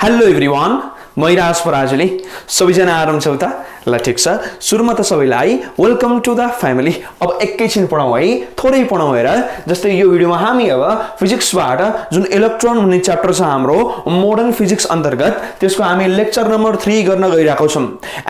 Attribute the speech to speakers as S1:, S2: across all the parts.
S1: Hello everyone म राज पराजुली सबैजना आराम छौ त ल ठीक छ सुरुमा त सबैलाई वेलकम टु द फ्यामिली। अब एकैछिन पढौँ है, थोरै पढौँ हेर। जस्तै यो भिडियोमा हामी अब फिजिक्सबाट जुन इलेक्ट्रोन भन्ने च्याप्टर छ हाम्रो मोडर्न फिजिक्स अन्तर्गत त्यसको हामी लेक्चर नम्बर 3 गर्न गइरहेको छौं।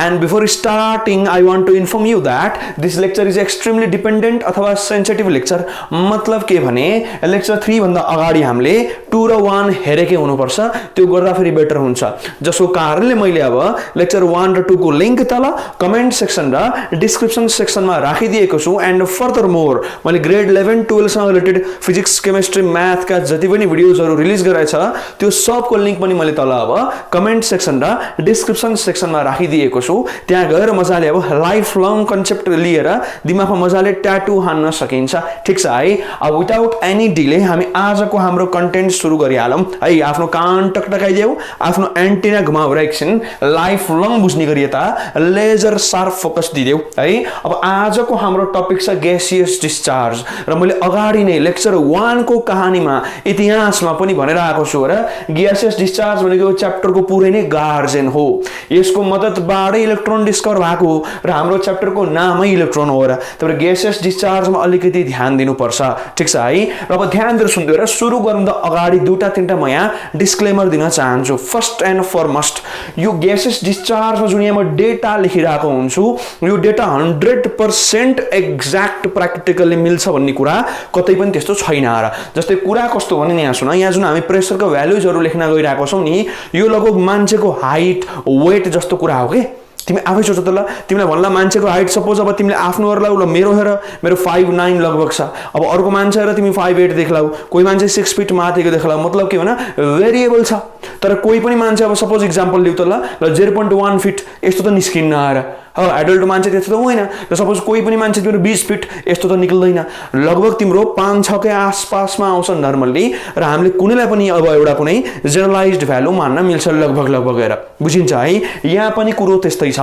S1: And before starting I want to inform you that this lecture is extremely dependent अथवा सेन्सिटिभ लेक्चर। मतलब के भने लेक्चर 3 भन्दा अगाडि हामीले 2 र 1 हेरेकै हुनुपर्छ, त्यो गर्दा फेरि बेटर हुन्छ। जसको कारणले मैले अब लेक्चर 1 र 2 को लिंक तल कमेन्ट सेक्सन र डिस्क्रिप्सन सेक्सनमा राखिदिएको छु। एन्ड फर्दर मोर मैले ग्रेड 11 12 सँग रिलेटेड फिजिक्स केमिस्ट्री म्याथ का जति पनि भिडियोजहरु रिलिज गराएछ त्यो सबको लिंक पनि मैले तल अब कमेन्ट सेक्सन र डिस्क्रिप्सन सेक्सनमा राखिदिएको छु। त्यहाँ गएर मजाले अब लाइफ लङ कन्सेप्ट लिएर दिमागमा मजाले ट्याटु हान्न सकिन्छ। ठीक छ है। अब विदाउट एनी डिले हामी आजको हाम्रो कन्टेन्ट सुरु गरिहालौं है। आफ्नो कान टकटकाइदेऊ, आफ्नो एन्टिना घुमाउ र एकछिन लाइफ लङ बुझ्ने गरी यता लेजर शार्प फोकस दिदेऊ है। अब आजको हाम्रो टपिक छ ग्यासियस डिस्चार्ज र मैले अगाडि नै लेक्चर 1 को कहानीमा इतिहासमा पनि भनेर आएको छु र ग्यासियस डिस्चार्ज भनेको च्याप्टरको पुरै नै गार्जियन हो। यसको मद्दतबाटै इलेक्ट्रोन डिस्कभर भएको हो र हाम्रो च्याप्टरको नामै इलेक्ट्रोन हो र तर ग्यासियस डिस्चार्जमा अलिकति ध्यान दिनुपर्छ। ठीक छ है। र अब ध्यान दिएर सुन्दै र सुरु गर्दा अगाडि दुईटा तीनटा म यहाँ डिस्क्लेमर दिन चाहन्छु। फर्स्ट एन्ड फरमोस्ट यो ग्यासियस डिस्चार्जमा जुन यहाँ म डेटा लेखिरहेको हुन्छु यो डेटा 100% एक्ज्याक्ट प्र्याक्टिकली मिल्छ भन्ने कुरा कतै पनि त्यस्तो छैन र। जस्तै कुरा कस्तो भने नि यहाँ सुन, यहाँ जुन हामी प्रेसरको भ्यालुजहरु लेख्न गइरहेको छौं नि यो लगभग मान्छेको हाइट वेट जस्तो कुरा हो के। तिमी आफै सोच त ल, तिमीलाई भन्ला मान्छेको हाइट सपोज अब तिमीले आफ्नो हेर्लाउ ल मेरो हेर मेरो 5'9" लगभग छ। अब अर्को मान्छे हेर तिमी 5'8" देख्लाउ, कोही मान्छे 6 फिट माथिको देख्लाउ। मतलब के भन भेरिएबल छ। तर कोही पनि मान्छे अब सपोज एक्जाम्पल लिउ त ल 0.1 फिट यस्तो त निस्किन्न आएर एडल्ट मान्छे त्यस्तो त होइन। र सपोज कोही पनि मान्छे तिम्रो 20 फिट यस्तो त निक्ल्दैन। लगभग तिम्रो 5-6 के आसपासमा आउँछ नर्मली र हामीले कुनैलाई पनि अब एउटा कुनै जेनरलाइज्ड भ्यालु मान्न मिल्छ लगभग हेर। बुझिन्छ है। यहाँ पनि कुरो त्यस्तै छ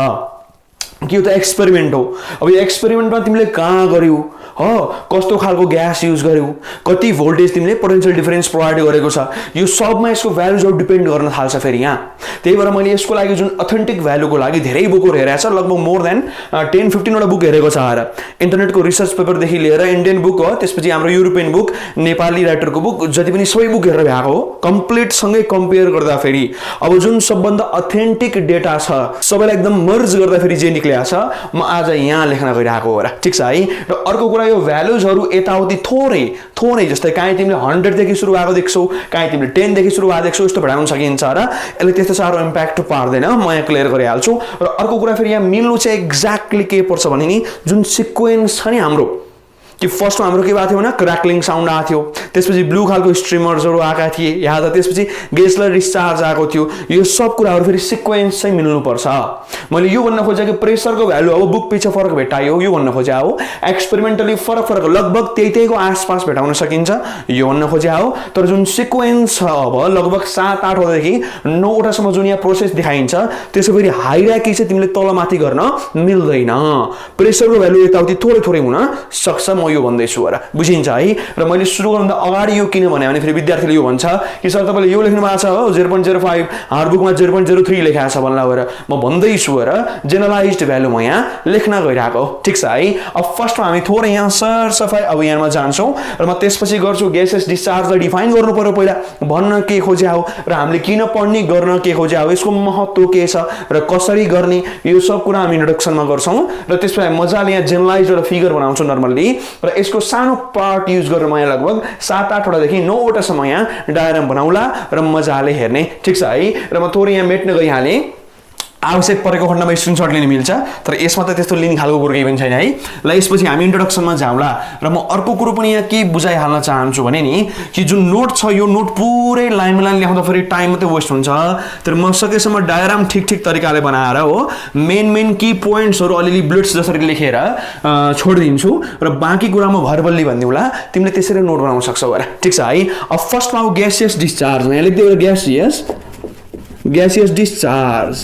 S1: कि यो त एक्सपेरिमेन्ट हो। अब यो एक्सपेरिमेन्टमा तिमीले कहाँ गर्यौ कस्तो खालको ग्यास युज गर्यौ, कति भोल्टेज तिमीले पोटेन्शियल डिफरेन्स प्रोभाइड गरेको छ, यो सबमा यसको भ्यालुजहरु डिपेन्ड गर्न थाल्छ फेरि यहाँ। त्यही भएर मैले यसको लागि जुन अथेन्टिक भ्यालुको लागि धेरै बुकहरु हेरेको छ, लगभग मोर देन 10-15 वटा बुक हेरेको छ आएर। इन्टरनेटको रिसर्च पेपर देखि लिएर इन्डियन बुक हो, त्यसपछि हाम्रो युरोपियन बुक, नेपाली राइटरको बुक, जति पनि सबै बुक हेरेर भ्याएको हो कम्प्लिट सँगै कम्पेयर गर्दा फेरि अब जुन सबभन्दा अथेन्टिक डेटा छ सबैलाई एकदम मर्ज गर्दा फेरि जे निक्लेको छ म आज यहाँ लेख्न गइरहेको हो र। ठीक छ है। र अर्को कुरा यो भ्यालुजहरु यताउति थोरै जस्तै काहीँ तिमीले 100 देखि सुरु भएको देख्छौ, काहीँ तिमीले 10 देखि सुरु भएको देख्छौ, यस्तो भडाउन सकिन्छ र यसले त्यस्तो साह्रो इम्प्याक्ट पार्दैन। म यहाँ क्लियर गरिहाल्छु। र अर्को कुरा फेरि यहाँ मिल्नु चाहिँ एक्ज्याक्टली के पर्छ भने नि जुन सिक्वेन्स छ नि हाम्रो कि फर्स्टमा हाम्रो के भएको थियो भने क्रैकलिङ साउन्ड आएको थियो, त्यसपछि ब्लू खालको स्ट्रिमर्सहरु आएका थिए यहाँ त, त्यसपछि गेसलर डिस्चार्ज आएको थियो। यो सब कुराहरु फेरि सिक्वेन्स चाहिँ मिल्नु पर्छ। मैले यो भन्न खोजे कि प्रेसरको भ्यालु अब बुक पछि फरक भेटायो यो भन्न खोजे हो। एक्सपेरिमेन्टली फरक लगभग त्यहीको आसपास भेटाउन सकिन्छ यो भन्न खोजे हो। तर जुन सिक्वेन्स छ अब लगभग 7-8 वटादेखि 9 वटासम्म जुन यहाँ प्रोसेस देखाइन्छ त्यसो फेरि हाइरार्की चाहिँ तिमीले तलमाथि गर्न मिल्दैन। प्रेसरको भ्यालु यताउति थोरै हुन सक्छ म यो भन्दैछु र। बुझिन्छ है। र मैले सुरु गर्दा अगाडि यो किन भने फेरि विद्यार्थीले यो भन्छ कि सर तपाईले यो लेख्नु भएको छ हो 0.05 हार्डबुकमा 0.03 लेखेको छ भन्ला भएर म भन्दैछु र जेनरलाइज्ड भ्यालु म यहाँ लेख्न गइरहेको हो। ठीक छ है। अब फर्स्टमा हामी थोरै यहाँ सरसफाइ अब यहाँमा जान्छौं र म त्यसपछि गर्छु ग्यासेस डिस्चार्जलाई डिफाइन गर्नु पर्यो पहिला भन्न के खोजे हो र हामीले किन पढ्ने गर्न के खोजे हो, यसको महत्व के छ र कसरी गर्ने यो सब कुरा हामी इन्ट्रोडक्सनमा गर्छौं र त्यसपछि मजाले यहाँ जेनरलाइज्ड एउटा फिगर बनाउँछौं नर्मली र यसको सानो पार्ट युज गरेर म यहाँ लगभग 7-8 वटादेखि 9 वटासम्म यहाँ डायग्राम बनाउला र मजाले हेर्ने। ठीक छ है। र म थोरै यहाँ मेट्न गइहालेँ। आवश्यक परेको खण्डमा स्क्रिनशट लिन मिल्छ तर यसमा त त्यस्तो लिने खालको कुरो केही पनि छैन है। ल यसपछि हामी इन्ट्रोडक्सनमा जाउँला र म अर्को कुरो पनि यहाँ के बुझाइहाल्न चाहन्छु भने नि कि जुन नोट छ यो नोट पुरै लाइन ल्याउँदा फेरि टाइम मात्रै वेस्ट हुन्छ। तर म सकेसम्म डायग्राम ठीक तरिकाले बनाएर हो मेन की पोइन्ट्सहरु अलिअलि बुलेट्स जसरी लेखेर छोडिदिन्छु र बाँकी कुरा म भर्बल्ली भनिदिउँला, तिमीले त्यसरी नोट बनाउन सक्छौ र। ठीक छ है। अब फर्स्टमा हो ग्यासियस डिस्चार्ज। यहाँ लेख्दै ग्यासियस डिस्चार्ज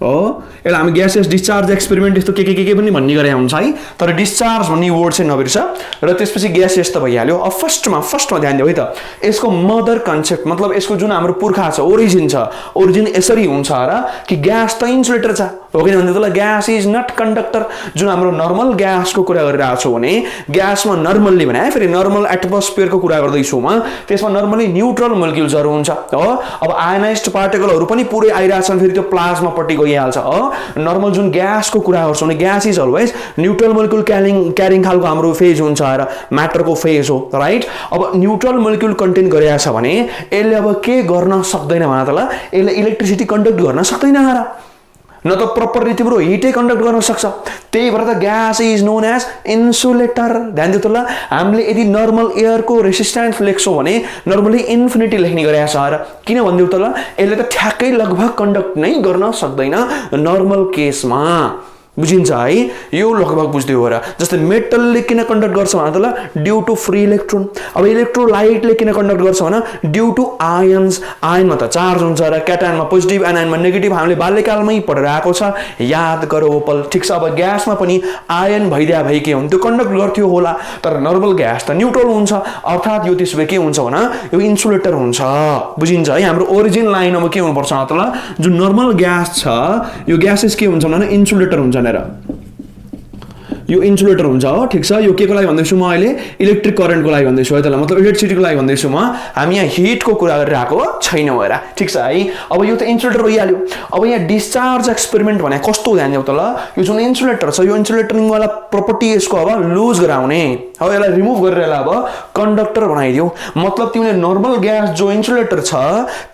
S1: हो यसलाई हामी ग्यासियस डिस्चार्ज एक्सपेरिमेन्ट यस्तो के पनि भन्ने गरे हुन्छ है, तर डिस्चार्ज भन्ने वर्ड चाहिँ नबिर्स। र त्यसपछि ग्यासियस त भइहाल्यो। अब फर्स्टमा ध्यान दियो है त, यसको मदर कन्सेप्ट मतलब यसको जुन हाम्रो पुर्खा छ, ओरिजिन छ, ओरिजिन यसरी हुन्छ र कि ग्यास त इन्सुलेटर छ, हो किन भन्दा तल ग्यास इज नट कन्डक्टर। जुन हाम्रो नर्मल ग्यासको कुरा गरिरहेको छौँ भने ग्यासमा नर्मल्ली भने फेरि नर्मल एटमोस्फियरको कुरा गर्दैछु म, त्यसमा नर्मली न्युट्रल मोलिक्युल्सहरू हुन्छ हो। अब आयनाइज्ड पार्टिकलहरू पनि पुरै आइरहेछन्, फेरि त्यो प्लाज्मापट्टि गइहाल्छ हो। नर्मल जुन ग्यासको कुरा गर्छौँ भने gas is always neutral molecule carrying खालको हाम्रो फेज हुन्छ र म्याटरको फेज हो, राइट। अब न्युट्रल मोलिक्युल कन्टेन गरेको छ भने यसले अब के गर्न सक्दैन भन त ल, यसले इलेक्ट्रिसिटी कन्डक्ट गर्न सक्दैन र, न त प्रपरली तिम्रो हिटै कन्डक्ट गर्न सक्छ। त्यही भएर त gas is known as insulator. ध्यान दियो त ल, हामीले यदि नर्मल एयरको रेसिस्टेन्स लेख्छौँ भने नर्मली इन्फिनिटी लेख्ने गरेको छ र, किन भनिदिउँ त ल, यसले त ठ्याक्कै लगभग कन्डक्ट नै गर्न सक्दैन नर्मल केसमा, बुझिन्छ है। यो लगभग बुझ्दै हो र। जस्तै मेटलले किन कन्डक्ट गर्छ भन त ल, ड्यू टु फ्री इलेक्ट्रोन। अब इलेक्ट्रोलाइटले किन कन्डक्ट गर्छ भन, ड्यू टु आयन्स। आयनमा त चार्ज हुन्छ र क्याटायनमा पोजिटिभ, एनायनमा नेगेटिभ, हामीले बाल्यकालमै पढेर आएको छ, याद गरौ ओपल, ठिक छ। अब ग्यासमा पनि आयन भइदिया भइ के हुन्थ्यो, कन्डक्ट गर्थ्यो होला, तर नर्मल ग्यास त न्युट्रल हुन्छ, अर्थात् यो त्यसो भए के हुन्छ भन, यो इन्सुलेटर हुन्छ, बुझिन्छ है। हाम्रो ओरिजिन लाइन अब के हुनुपर्छ त ल, जुन नर्मल ग्यास छ यो ग्यासेस के हुन्छ भने इन्सुलेटर हुन्छ, यो इन्सुलेटर हुन्छ हो, ठिक छ। यो के को लागि भन्दैछु म अहिले, इलेक्ट्रिक करेन्टको लागि भन्दैछु है त ल, मतलब इलेक्ट्रिसिटीको लागि भन्दैछु म, हामी यहाँ हिटको कुरा गरिरहेको छैनौँ हेर, ठिक छ है। अब यो त इन्सुलेटर भइहाल्यो। अब यहाँ डिस्चार्ज एक्सपेरिमेन्ट भने कस्तो ध्यान दिउँ त ल, यो जुन इन्सुलेटर छ यो इन्सुलेटरिङवाला प्रपर्टी यसको अब लुज गराउने अब यसलाई रिमुभ गरेर यसलाई अब कन्डक्टर बनाइदियो। मतलब तिमीले नर्मल ग्यास जो इन्सुलेटर छ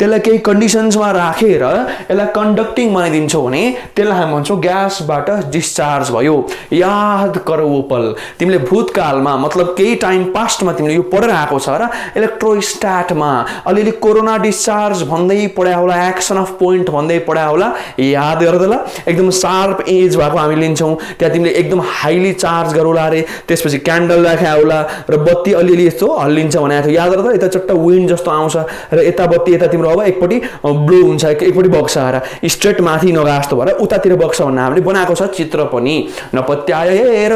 S1: त्यसलाई केही कन्डिसन्समा राखेर यसलाई कन्डक्टिङ बनाइदिन्छौ भने त्यसलाई हामी भन्छौँ ग्यासबाट डिस्चार्ज भयो। याद गर ओपल, तिमीले भूतकालमा मतलब केही टाइम पास्टमा तिमीले यो पढेर आएको छ र इलेक्ट्रोस्ट्याटमा अलिअलि कोरोना डिस्चार्ज भन्दै पढायो होला, एक्सन अफ पोइन्ट भन्दै पढायो होला, याद गर्दा ल। एकदम सार्प एज भएको हामी लिन्छौँ, त्यहाँ तिमीले एकदम हाइली चार्ज गरौला अरे, त्यसपछि क्यान्डल राख्या होला र बत्ती अलिअलि यस्तो हल्लिन्छ भनेको थियो, याद गर्दा। यता चट्ट विन्ड जस्तो आउँछ र यता बत्ती यता तिम्रो अब एकपट्टि ब्लो हुन्छ, एकपट्टि बग्छ र स्ट्रेट माथि नगा जस्तो भएर उतातिर बग्छ भन्ने हामीले बनाएको छ चित्र पनि। नपत्याएर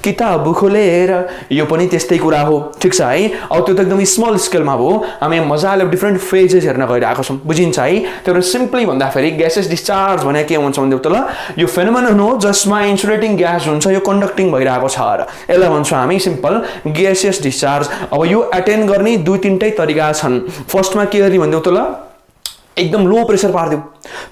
S1: किताब खोलेर, यो पनि त्यस्तै कुरा हो, ठिक छ है। अब त्यो त एकदम स्मल स्केलमा हो, हामी मजाले डिफ्रेन्ट फेजेस हेर्न गइरहेको छौँ, बुझिन्छ है। त्यो सिम्पली भन्दाखेरि ग्यासेस डिस्चार्ज भने के हुन्छ भन्दै त ल, यो फेनोमेनन हो जसमा इन्सुलेटिङ ग्यास हुन्छ, यो कन्डक्टिङ भइरहेको छ र यसलाई भन्छौँ हामी सिम्पल ग्यासियस डिस्चार्ज। अब यो एटेन्ड गर्ने दुई तीनटै तरिका छन्। फर्स्टमा के गर्ने भन्दै त ल, एकदम लो प्रेसर पारिदियो,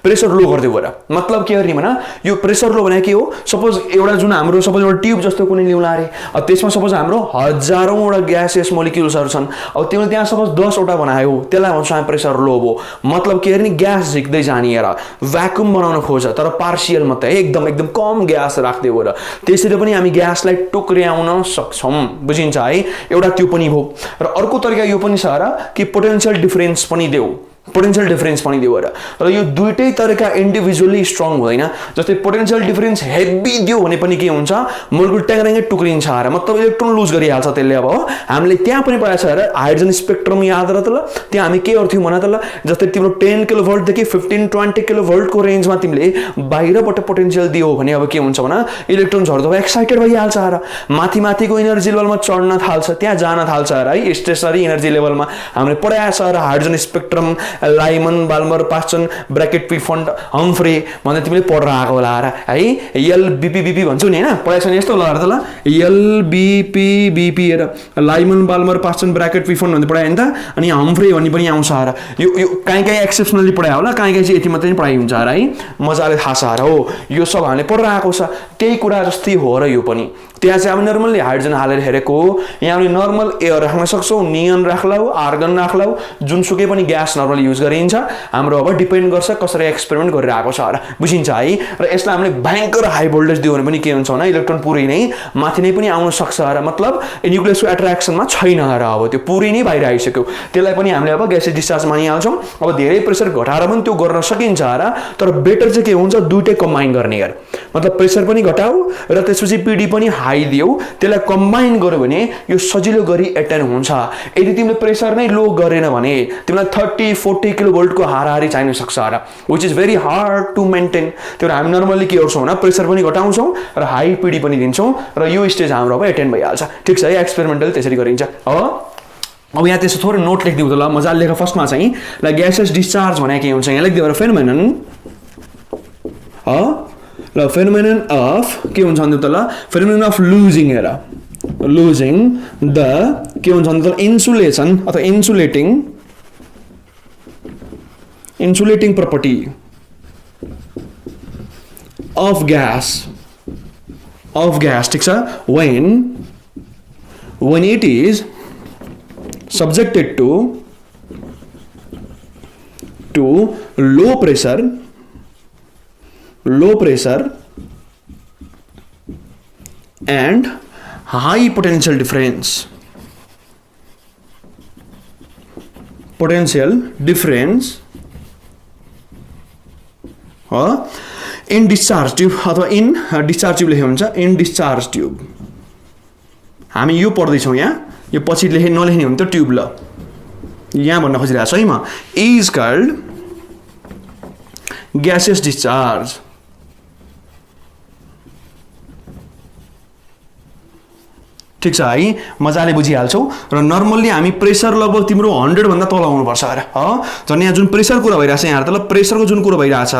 S1: प्रेसर लो गरिदियो गएर। मतलब के गर्ने भन, यो प्रेसर लो भने के हो, सपोज एउटा जुन हाम्रो सपोज एउटा ट्युब जस्तो कुनै ल्याउला अरे, अब त्यसमा सपोज हाम्रो हजारौँवटा ग्यासियस मोलिक्युल्सहरू छन्, अब तिमीले त्यहाँ सपोज 10 वटा बनायो, त्यसलाई भन्छौँ हामी प्रेसर लो भयो। मतलब के गर्ने, ग्यास झिक्दै जाने र भ्याकुम बनाउन खोज, तर पार्सियल मात्रै, एकदम एकदम कम ग्यास राख्दै गएर। त्यसरी पनि हामी ग्यासलाई टुक्र्याउन सक्छौँ, बुझिन्छ है। एउटा त्यो पनि भयो। र अर्को तरिका यो पनि छ र कि पोटेन्सियल डिफरेन्स पनि देऊ, पोटेन्शियल डिफरेन्स पनि दियो र यो दुईटै तरिका इन्डिभिजुअली स्ट्रङ हुँदैन। जस्तै पोटेन्शियल डिफरेन्स हेभी दियो भने पनि के हुन्छ, मोलिक्युल ट्याङ्ग्याङ्गै टुक्रिन्छ र मतलब इलेक्ट्रोन लुज गरिहाल्छ त्यसले। अब हामीले त्यहाँ पनि पढाएको छ र हाइड्रोजन स्पेक्ट्रम याद र त ल, त्यहाँ हामी के गर्थ्यौँ भन त ल, जस्तै तिम्रो 10 किलोभोल्टदेखि 15-20 किलोभोल्टको रेन्जमा तिमीले बाहिरबाट पोटेन्शियल दियो भने अब के हुन्छ भन, इलेक्ट्रोन झर्दो एक्साइटेड भइहाल्छ र माथि माथिको इनर्जी लेभलमा चढ्न थाल्छ, त्यहाँ जान थाल्छ र है, स्टेसनरी इनर्जी लेभलमा हामीले पढाएको छ र hydrogen spectrum, Lyman, Balmer, Paschen, Brackett Pfund, Humphrey भन्दा तिमीले पढेर आएको होला है। एलबिपीबीपी भन्छौ नि हैन, पढाएको छ नि यस्तो होला त ल, एलबिपीबीपी हेर, लाइमन, बाल्मर, पास्टन, ब्र्याकेट पिफन्ट भन्ने पढायो नि त। अनि हम्फ्रे भन्ने पनि आउँछ र यो कहीँ एक्सेप्सनली पढायो होला, कहीँ चाहिँ यति मात्रै पढाइ हुन्छ र है, मजाले थाहा छ र हो। यो सब हामीले पढेर आएको छ, त्यही कुरा जस्तै हो र यो पनि। त्यहाँ चाहिँ हामी नर्मल्ली हाइड्रोजन हालेर हेरेको, यहाँ हामीले नर्मल एयर राख्न सक्छौँ, नियन राख्लाउ, आर्गन राख्लाउ, जुनसुकै पनि ग्यास नर्मली युज गरिन्छ। हाम्रो अब डिपेन्ड गर्छ कसरी एक्सपेरिमेन्ट गरिरहेको छ र बुझिन्छ है। र यसलाई हामीले भयङ्कर हाई भोल्टेज दियो भने पनि के हुन्छ भने इलेक्ट्रोन पुरै नै माथि नै पनि आउन सक्छ र मतलब न्युक्लियसको एट्र्याक्सनमा छैन र अब त्यो पुरै नै बाहिर आइसक्यो। त्यसलाई पनि हामीले अब ग्यासेस डिस्चार्ज मानिहाल्छौँ। अब धेरै प्रेसर घटाएर पनि त्यो गर्न सकिन्छ र, तर बेटर चाहिँ के हुन्छ, दुइटै कम्बाइन गर्ने यार। मतलब प्रेसर पनि घटाऊ र त्यसपछि पिडी पनि हाई हाई दियौ त्यसलाई कम्बाइन गर्यो भने यो सजिलो गरी एटेन हुन्छ। यदि तिमीले प्रेसर नै लो गरेन भने तिमीलाई 30-40 किलोभोल्टको हाराहारी चाहिन सक्छ र which is very hard to maintain. त्यो हामी नर्मली के गर्छौँ भने प्रेसर पनि घटाउँछौँ र हाई पिडी पनि दिन्छौँ र यो स्टेज हाम्रो अब एटेन भइहाल्छ। ठिक छ है, एक्सपेरिमेन्टल त्यसरी गरिन्छ। अब यहाँ त्यसो थोरै नोट लेखिदिउँ त ल, मजाले लेख। फर्स्टमा चाहिँ ल ग्यासेस डिस्चार्ज भने के हुन्छ यहाँ लेखिदियो र फेनोमेनन ल फेनोमेनन अफ के हुन्छ भन्दा त ल फेनोमेनन अफ लुजिङ हेर लुजिङ द के हुन्छ भन्दा त इन्सुलेसन अथवा इन्सुलेटिङ प्रपर्टी अफ ग्यास ठिक छ when it is subjected to low pressure and high potential difference in discharge tube अथवा in discharge tube लेखेको हुन्छ in discharge tube। हामी यो पढ्दैछौँ यहाँ, यो पछि नलेख्ने हो नि त ट्युब। ल यहाँ भन्न खोजिरहेको छु है म, इज कल्ड ग्यासेस डिस्चार्ज। ठिक छ है, मजाले बुझिहाल्छौ। र नर्मल्ली हामी प्रेसर लगभग तिम्रो 100 भन्दा तल आउनुपर्छ अरे झन् यहाँ जुन प्रेसर कुरा भइरहेछ यहाँ त ल प्रेसरको जुन कुरा भइरहेछ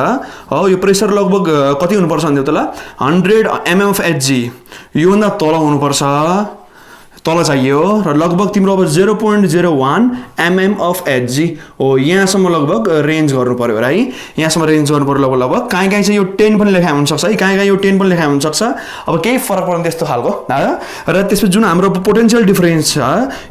S1: यो प्रेसर लगभग कति हुनुपर्छ भन्दा त ल 100 mmHg योभन्दा तल हुनुपर्छ, तल चाहियो। र लगभग तिम्रो अब 0.01 mmHg हो, यहाँसम्म लगभग रेन्ज गर्नु पर्यो है, यहाँसम्म रेन्ज गर्नु पर्यो लगभग। कहीँ चाहिँ यो 10 पनि लेखा हुनसक्छ है, कहीँ यो 10 पनि लेखा हुनसक्छ। अब केही फरक पर्दैन त्यस्तो खालको। र त्यसपछि जुन हाम्रो पोटेन्सियल डिफरेन्स छ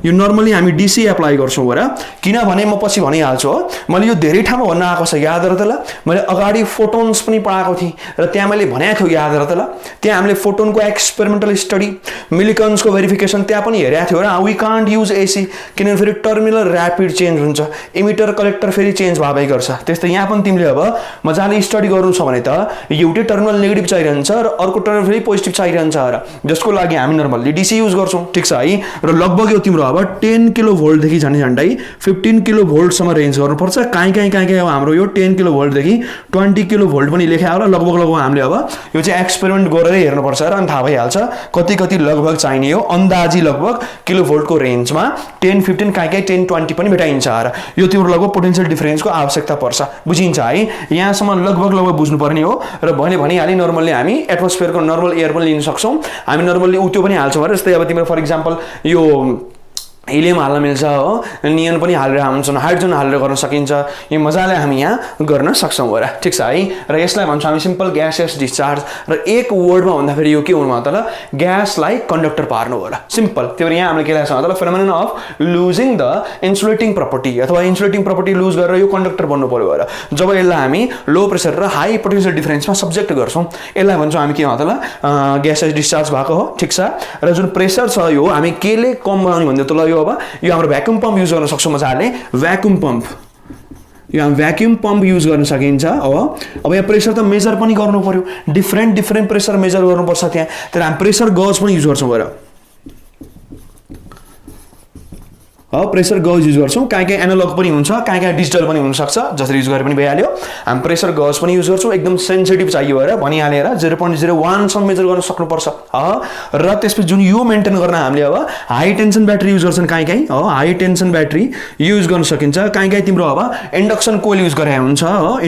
S1: यो नर्मली हामी डिसी एप्लाई गर्छौँ र, किनभने म पछि भनिहाल्छु हो, मैले यो धेरै ठाउँमा भन्न आएको छ याद र त ल। मैले अगाडि फोटोन्स पनि पढाएको थिएँ र त्यहाँ मैले भनेको थियो याद र त ल, त्यहाँ हामीले फोटोनको एक्सपेरिमेन्टल स्टडी मिलिकन्सको भेरिफिकेसन त्यहाँ पनि हेरेको थियो र। वी कान्ट युज एसी किनभने फेरि टर्मिनल ऱ्यापिड चेन्ज हुन्छ, इमिटर कलेक्टर फेरि चेन्ज भए गर्छ। त्यस्तै यहाँ पनि तिमीले अब मजाले स्टडी गर्नु छ भने त एउटै टर्मिनल नेगेटिभ चाहिरहन्छ र अर्को टर्मिनल फेरि पोजिटिभ चाहिरहन्छ र, जसको लागि हामी नर्मल्ली डिसी युज गर्छौँ। ठिक छ है, र लगभग यो तिम्रो अब 10 किलोभोल्टदेखि झन्डै 15 किलोभोल्टसम्म रेन्ज गर्नुपर्छ। कहीँ अब हाम्रो यो 10 किलोभोल्टदेखि 20 किलोभोल्ट पनि लेखा होला। लगभग हामीले अब यो चाहिँ एक्सपेरिमेन्ट गरेरै हेर्नुपर्छ र अनि थाहा भइहाल्छ कति लगभग चाहिने हो। अन्दाजी लगभग किलोभोल्टको रेन्जमा 10-15 कहीँ 10-20 पनि भेटाइन्छ र यो तिम्रो लगभग पोटेन्सियल डिफरेन्सको आवश्यकता पर्छ, बुझिन्छ है। यहाँसम्म लगभग बुझ्नुपर्ने हो। र भनिहालेँ नर्मल्ली हामी एटमोस्फियरको नर्मल एयर पनि लिन सक्छौँ, हामी नर्मल्ली त्यो पनि हाल्छौँ। जस्तै अब तिम्रो फर इक्जाम्पल यो हिलियम हाल्न मिल्छ हो, नियन पनि हालेर हाल्छौँ, हाइड्रोजन हालेर गर्न सकिन्छ। यो मजाले हामी यहाँ गर्न सक्छौँ होला। ठिक छ है, र यसलाई भन्छौँ हामी सिम्पल ग्यासेस डिस्चार्ज। र एक वर्डमा भन्दाखेरि यो के हुनु त ल, ग्यासलाई कन्डक्टर पार्नु होला, सिम्पल। त्यो भएर यहाँ हामीले के लेख्छौँ त ल, phenomenon of losing the insulating property अथवा इन्सुलेटिङ प्रपर्टी लुज गरेर यो कन्डक्टर बन्नु पर्यो होला। जब यसलाई हामी लो प्रेसर र हाई पोटेन्सियल डिफरेन्समा सब्जेक्ट गर्छौँ यसलाई भन्छौँ हामी के हो त ल, ग्यासेस डिस्चार्ज भएको हो। ठिक छ, र जुन प्रेसर छ यो हामी केले कम बनाउने भन्दा त ल यो हाम्रो भ्याक्युम पम्प युज गर्न सक्छौँ मजाले। भ्याक्युम पम्प यो हामी भ्याक्युम पम्प युज गर्न सकिन्छ हो। अब यहाँ प्रेसर त मेजर पनि गर्नु पर्यो, डिफ्रेन्ट प्रेसर मेजर गर्नुपर्छ त्यहाँ, तर हामी प्रेसर गज पनि युज गर्छौँ गएर प्रेसर गज युज गर्छौँ। कहीँ एनालग पनि हुन्छ, कहीँ डिजिटल पनि हुनसक्छ, जसरी युज गरे पनि भइहाल्यो। हामी प्रेसर गज पनि युज गर्छौँ, एकदम सेन्सिटिभ चाहियो भएर भनिहालेर 0.01सम्म मेजर गर्न सक्नुपर्छ। र त्यसपछि जुन यो मेन्टेन गर्न हामीले अब हाई टेन्सन ब्याट्री युज गर्छन्, कहीँ हाई टेन्सन ब्याट्री युज गर्न सकिन्छ। कहीँ तिम्रो अब इन्डक्सन कोइल युज गरे हुन्छ हो,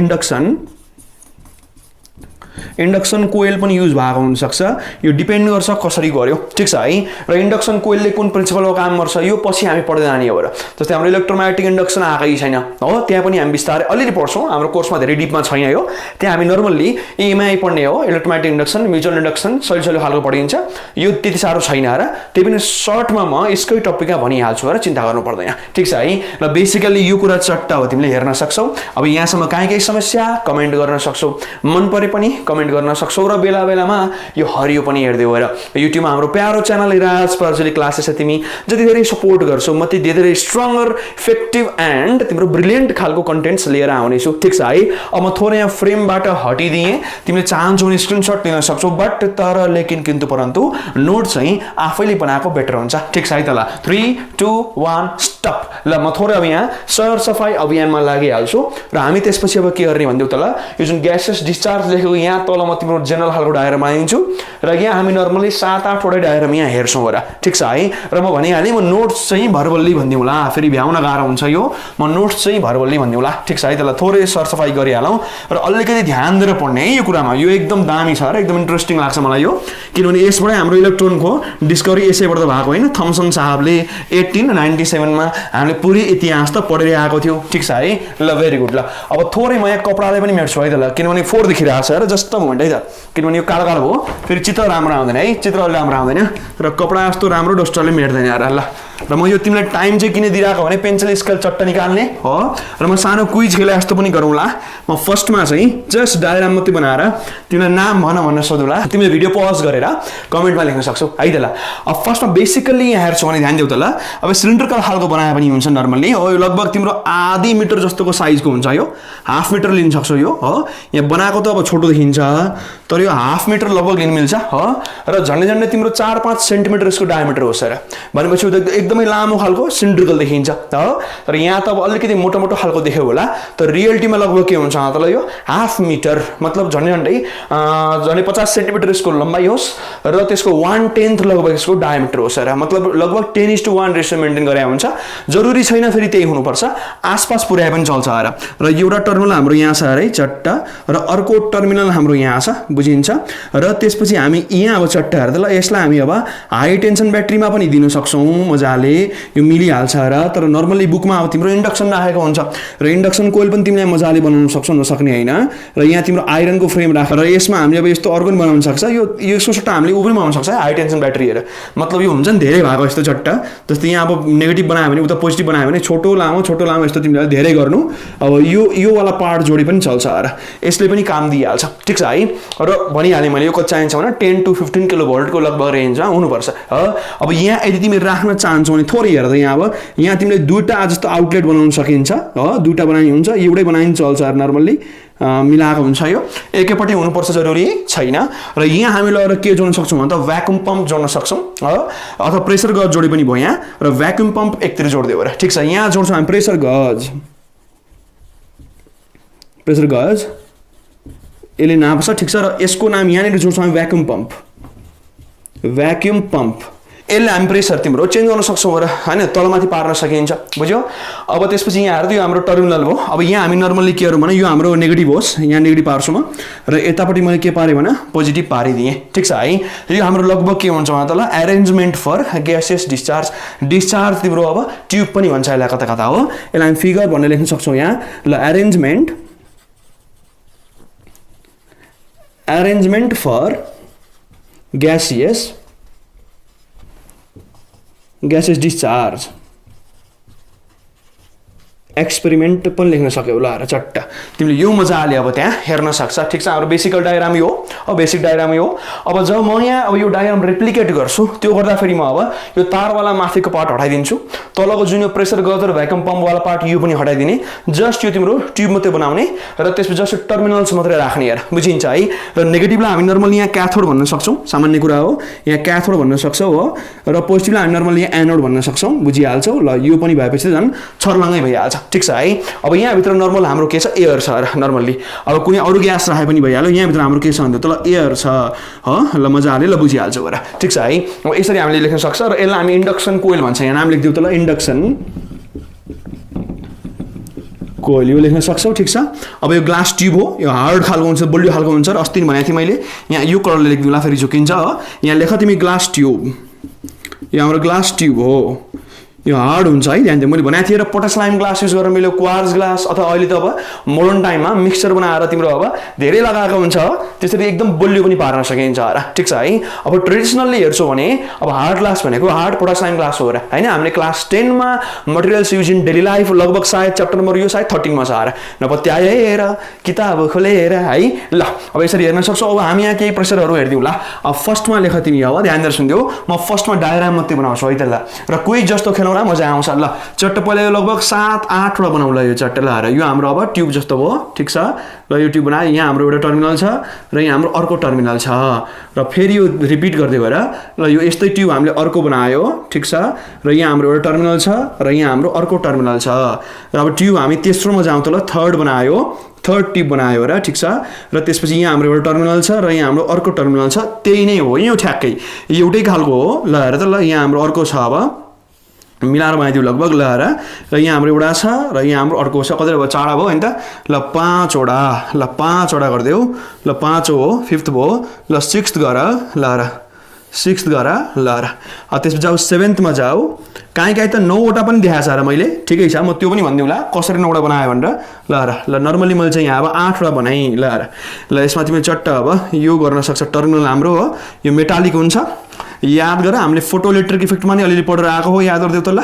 S1: इन्डक्सन कोइल पनि युज भएको हुनसक्छ, यो डिपेन्ड गर्छ कसरी गर्यो। ठिक छ है, र इन्डक्सन कोइलले कुन प्रिन्सिपलमा काम गर्छ यो पछि हामी पढ्दै जाने हो। जस्तै हाम्रो इलेक्ट्रोम्याग्नेटिक इन्डक्सन आएकै छैन हो, त्यहाँ पनि हामी बिस्तारै अलिअलि पढ्छौँ, हाम्रो कोर्समा धेरै डिपमा छैन यो। त्यहाँ हामी नर्मल्ली एमआई पढ्ने हो, इलेक्ट्रोम्याग्नेटिक इन्डक्सन, म्युचुअल इन्डक्सन, सजिलो खालको पढिन्छ। यो त्यति साह्रो छैन र, त्यही पनि सर्टमा म यसकै टपिकमा भनिहाल्छु र चिन्ता गर्नु पर्दैन। ठिक छ है, र बेसिकली यो कुरा चट्टा हो, तिमीले हेर्न सक्छौ। अब यहाँसम्म कहीँ समस्या कमेन्ट गर्न सक्छौ, मन परे पनि कमेन्ट कमेन्ट गर्न सक्छौ र बेला बेलामा यो हरियो पनि हेर्दै गएर युट्युबमा हाम्रो प्यारो च्यानल राज पर्जली क्लासेस तिमी जति धेरै सपोर्ट गर्छौ म त्यति धेरै स्ट्रङ्गर इफेक्टिभ एन्ड तिम्रो ब्रिलियन्ट खालको कन्टेन्ट्स लिएर आउने छु ठीक छ है अब म थोरै यहाँ फ्रेमबाट हटिदिए तिमीले चाहन्छौ भने स्क्रिनशट लिन सक्छौ बट तर लेकिन किन्तु परन्तु नोट चाहिँ आफैले बनाएको बेटर हुन्छ ठीक छ है त ल 3 2 1 स्टप ल म थोरै अब यहाँ सरसफाई अभियानमा लागिहाल्छु र हामी त्यसपछि अब के गर्ने भन्दियौ त ल यो जुन ग्यासेस डिस्चार्ज लेखेको यहाँ तल म तिम्रो जेनरल खालको डायग्राम बनाइदिन्छु र यहाँ हामी नर्मली 7-8 वटा डायग्राम यहाँ हेर्छौँ होला ठीक छ है र म भनिहालेँ म नोट्स चाहिँ भरबल्ली भनिदिउँ होला फेरि भ्याउन गाह्रो हुन्छ यो म नोट्स चाहिँ भरबल्ली भनिदिउँ होला ठीक छ है त ल थोरै सरसफाई गरिहालौँ र अलिकति ध्यान दिएर पढ्ने है यो कुरामा यो एकदम दामी छ र एकदम इन्ट्रेस्टिङ लाग्छ मलाई यो किनभने यसबाटै हाम्रो इलेक्ट्रोनको डिस्कभरी यसैबाट भएको होइन थम्सन साहबले 1897 मा हामीले पुरै इतिहास त पढेर आएको थियो ठीक छ है ल भेरी गुड ल अब थोरै म यहाँ कपडाले पनि मेट्छु है त ल किनभने 4 देखिरहेको छ र जस्ट मोमेन्ट है त किनभने यो कालो कालो हो फेरि चित्र राम्रो आउँदैन है चित्रले राम्रो आउँदैन र कपडा जस्तो राम्रो डस्टरले मेट्दैन यार ल र म यो तिमीलाई टाइम चाहिँ किन दिइरहेको भने पेन्सिल स्केल चट्टा निकाल्ने हो र म सानो क्विज खेले जस्तो पनि गरौँला म फर्स्टमा चाहिँ जस्ट डायग्राम मात्रै बनाएर तिमीलाई नाम भन्न सोधौँला तिमीले भिडियो पज गरेर कमेन्टमा लेख्न सक्छौ है त ल अब फर्स्टमा बेसिकली यहाँ हेर्छौ भने ध्यान देऊ त ल अब सिलिन्डरकल खालको बनाए पनि हुन्छ नर्मली हो यो लगभग तिम्रो आधी मिटर जस्तोको साइजको हुन्छ यो हाफ मिटर लिन सक्छौ यो हो यहाँ बनाएको त अब छोटो देखिन्छ तर यो हाफ मिटर लगभग लिन मिल्छ हो र झन्डै झन्डै तिम्रो 4-5 सेन्टिमिटर यसको डायमिटर हो सर भनेपछि एकदमै लामो खालको सिलिन्ड्रिकल देखिन्छ हो तर यहाँ त अब अलिकति मोटो मोटो खालको देख्यो होला तर रियलिटीमा लगभग के हुन्छ त ल यो हाफ मिटर मतलब झन्डै 50 सेन्टिमिटर यसको लम्बाइ होस् र त्यसको 1/10 लगभग यसको डायमिटर हो सर मतलब लगभग 10:1 रेसियो मेन्टेन गरे हुन्छ जरुरी छैन फेरि त्यही हुनुपर्छ आसपास पुर्याए पनि चल्छ र एउटा टर्मिनल हाम्रो यहाँ छ है चट्टा र अर्को टर्मिनल हाम्रो यहाँ छ बुझिन्छ र त्यसपछि हामी यहाँ अब चट्टा हेर्दा ल यसलाई हामी अब हाई टेन्सन ब्याट्रीमा पनि दिन सक्छौँ मजाले यो मिलिहाल्छ र तर नर्मली बुकमा अब तिम्रो इन्डक्सन राखेको हुन्छ र इन्डक्सन कोइल पनि तिमीले मजाले बनाउन सक्छौ नसक्ने हैन र यहाँ तिम्रो आइरनको फ्रेम राखेर यसमा हामीले अब यस्तो अर्को पनि बनाउन सक्छ यो यसको सट्टा हामीले उ पनि बनाउन सक्छ हाई टेन्सन ब्याट्री हेर मतलब यो हुन्छ नि धेरै भएको यस्तो चट्टा जस्तै यहाँ अब नेगेटिभ बनायो भने उता पोजिटिभ बनायो भने छोटो लामो यस्तो तिमीले धेरै गर्नु अब यो वाला पार्ट जोडी पनि चल्छ र यसले पनि काम दिइहाल्छ ठीक छ है र भनिहालेँ मैले यो कति चाहिन्छ भने 10 to 15 किलो भोल्टको लगभग रेन्जमा हुनुपर्छ अब यहाँ यदि तिमी राख्न चाहन्छौ भने थोरै हेर्दा यहाँ अब यहाँ तिमीले दुईटा जस्तो आउटलेट बनाउन सकिन्छ हो दुईटा बनाइ हुन्छ एउटै बनाइ चल्छ नर्मल्ली मिलाएको हुन्छ यो एकैपट्टि हुनुपर्छ जरुरी छैन र यहाँ हामीले अरू के जोड्न सक्छौँ भने त भ्याकुम पम्प जोड्न सक्छौँ अथवा प्रेसर गज जोडे पनि भयो यहाँ र भ्याकुम पम्प एकतिर जोड्दै हो र ठिक छ यहाँ जोड्छौँ हामी प्रेसर गज यसले नाप्छ ठिक छ र यसको नाम यहाँनिर जोड्छौँ हामी भ्याकुम पम्प यसले हामी प्रेसर तिम्रो चेन्ज गर्न सक्छौँ र हैन तलमाथि पार्न सकिन्छ बुझ्यौ अब त्यसपछि यहाँ हेर्दै यो हाम्रो टर्मिनल हो अब यहाँ हामी नर्मली के गरौँ भने यो हाम्रो नेगेटिभ होस् यहाँ नेगेटिभ पार्छु म र यतापट्टि मैले के पारेँ भने पोजिटिभ पारिदिएँ ठिक छ है यो हाम्रो लगभग के हुन्छ त ल एरेन्जमेन्ट फर ग्यासेस डिस्चार्ज तिम्रो अब ट्युब पनि भन्छ यसलाई कता कता हो यसलाई हामी फिगर भनेर लेख्न सक्छौँ यहाँ ल arrangement for gaseous discharge experiment पनि लेख्न सक्यौ होला र चट्टा तिमीले यो मजाले अब त्यहाँ हेर्न सक्छ ठिक छ हाम्रो बेसिकल डायग्राम यो अब बेसिक डायग्राम यो अब जब म यहाँ अब यो डायग्राम रेप्लिकेट गर्छु त्यो गर्दा फेरि म अब यो तारवाला माथिको पार्ट हटाइदिन्छु तलको जुन यो प्रेसर गज र भ्याकुम पम्पवाला पार्ट यो पनि हटाइदिने जस्ट यो तिम्रो ट्युब मात्रै बनाउने र त्यसपछि जस्ट टर्मिनल्स मात्रै राख्ने यार बुझिन्छ है र नेगेटिभलाई हामी नर्मली यहाँ क्याथोड भन्न सक्छौँ सामान्य कुरा हो यहाँ क्याथोड भन्न सक्छौँ हो र पोजिटिभलाई हामी नर्मली यहाँ एनोड भन्न सक्छौँ बुझिहाल्छौ ल यो पनि भएपछि झन् छर्लङ्गै भइहाल्छ ठीक छ है अब यहाँ भित्र नर्मल हाम्रो के छ एयर छ नर्मल्ली अब कुनै अरू ग्यास राखे पनि भइहाल्यो यहाँ भित्र हाम्रो के छ भन्दा त ल एयर छ हो ल मजाले ल बुझिहाल्छ होला ठीक छ है अब यसरी हामीले लेख्न सक्छ र यसलाई हामी इन्डक्सन कोइल भन्छ यहाँ नाम लेखिदिउँ त ल इन्डक्सन कोइल यो लेख्न सक्छौ ठीक छ अब यो ग्लास ट्युब हो यो हार्ड खालको हुन्छ बलियो खालको हुन्छ र अस्ति भनेको थिएँ मैले यहाँ यो कलरले लेखिदिउँला फेरि झुकिन्छ हो यहाँ लेख तिमी ग्लास ट्युब यो हाम्रो ग्लास ट्युब हो यो हार्ड हुन्छ है ध्यान दिनु मैले भनेको थिएँ र पोटास लाइम ग्लास युज गरेर मैले क्वार्ट्ज ग्लास अथवा अहिले त अब मोडर्न टाइममा मिक्सचर बनाएर तिम्रो अब धेरै लगाएको हुन्छ त्यसरी एकदम बलियो पनि पार्न सकिन्छ र ठिक छ है अब ट्रेडिसनल्ली हेर्छौ भने अब हार्ड ग्लास भनेको हार्ड पोटास लाइम ग्लास हो र हैन हामीले क्लास 10 मा materials use in daily life लगभग सायद च्याप्टर नम्बर यो सायद 13 मा छ र नपत्याएर किताब खोलेर है ल अब यसरी हेर्न सक्छौ अब हामी यहाँ केही प्रश्नहरु हेर्दियौ ल अब फर्स्टमा लेख तिमी अब ध्यान दिएर सुन्दियौ म फर्स्टमा डायग्राम मात्रै बनाउँछु है त ल र क्विज जस्तो खेलौँ मजा आउँछ ल चट्ट पहिला लगभग 7-8 वटा बनाउला यो चट्ट ल र यो हाम्रो अब ट्युब जस्तो हो ठीक छ र यो ट्युब बनाए यहाँ हाम्रो एउटा टर्मिनल छ र यहाँ हाम्रो अर्को टर्मिनल छ र फेरि यो रिपिट गर्दै गएर ल यो यस्तै ट्युब हामीले अर्को बनायो ठीक छ र यहाँ हाम्रो एउटा टर्मिनल छ र यहाँ हाम्रो अर्को टर्मिनल छ र अब ट्युब हामी तेस्रोमा जाउँ त ल थर्ड बनायो थर्ड ट्युब बनायो र ठीक छ र त्यसपछि यहाँ हाम्रो एउटा टर्मिनल छ र यहाँ हाम्रो अर्को टर्मिनल छ त्यही नै हो यो ठ्याक्कै एउटै खालको हो ल हेर त ल यहाँ हाम्रो अर्को छ अब मिलाएर बनाइदियो लगभग ल र यहाँ हाम्रो एउटा छ र यहाँ हाम्रो अर्को छ कति भयो 4 भयो हैन त ल 5 वटा गर्दियौ ल 5 हो 5th भयो ल 6th गर ल र 6th गर ल र त्यसपछि जाऊ 7th मा जाऊ काहीँ त 9 वटा पनि देखाएको छ र मैले ठिकै छ म त्यो पनि भन्दिउँला कसरी 9 वटा बनायो भनेर ल नर्मली मैले चाहिँ यहाँ अब 8 वटा बनाएँ ल यसमा तिमीले चट्ट अब यो गर्न सक्छ टर्मिनल हाम्रो हो यो मेटालिक हुन्छ याद गर हामीले फोटो इलेक्ट्रिक इफेक्टमा नि अलिअलि पढेर आएको हो याद गर्दियौ त ल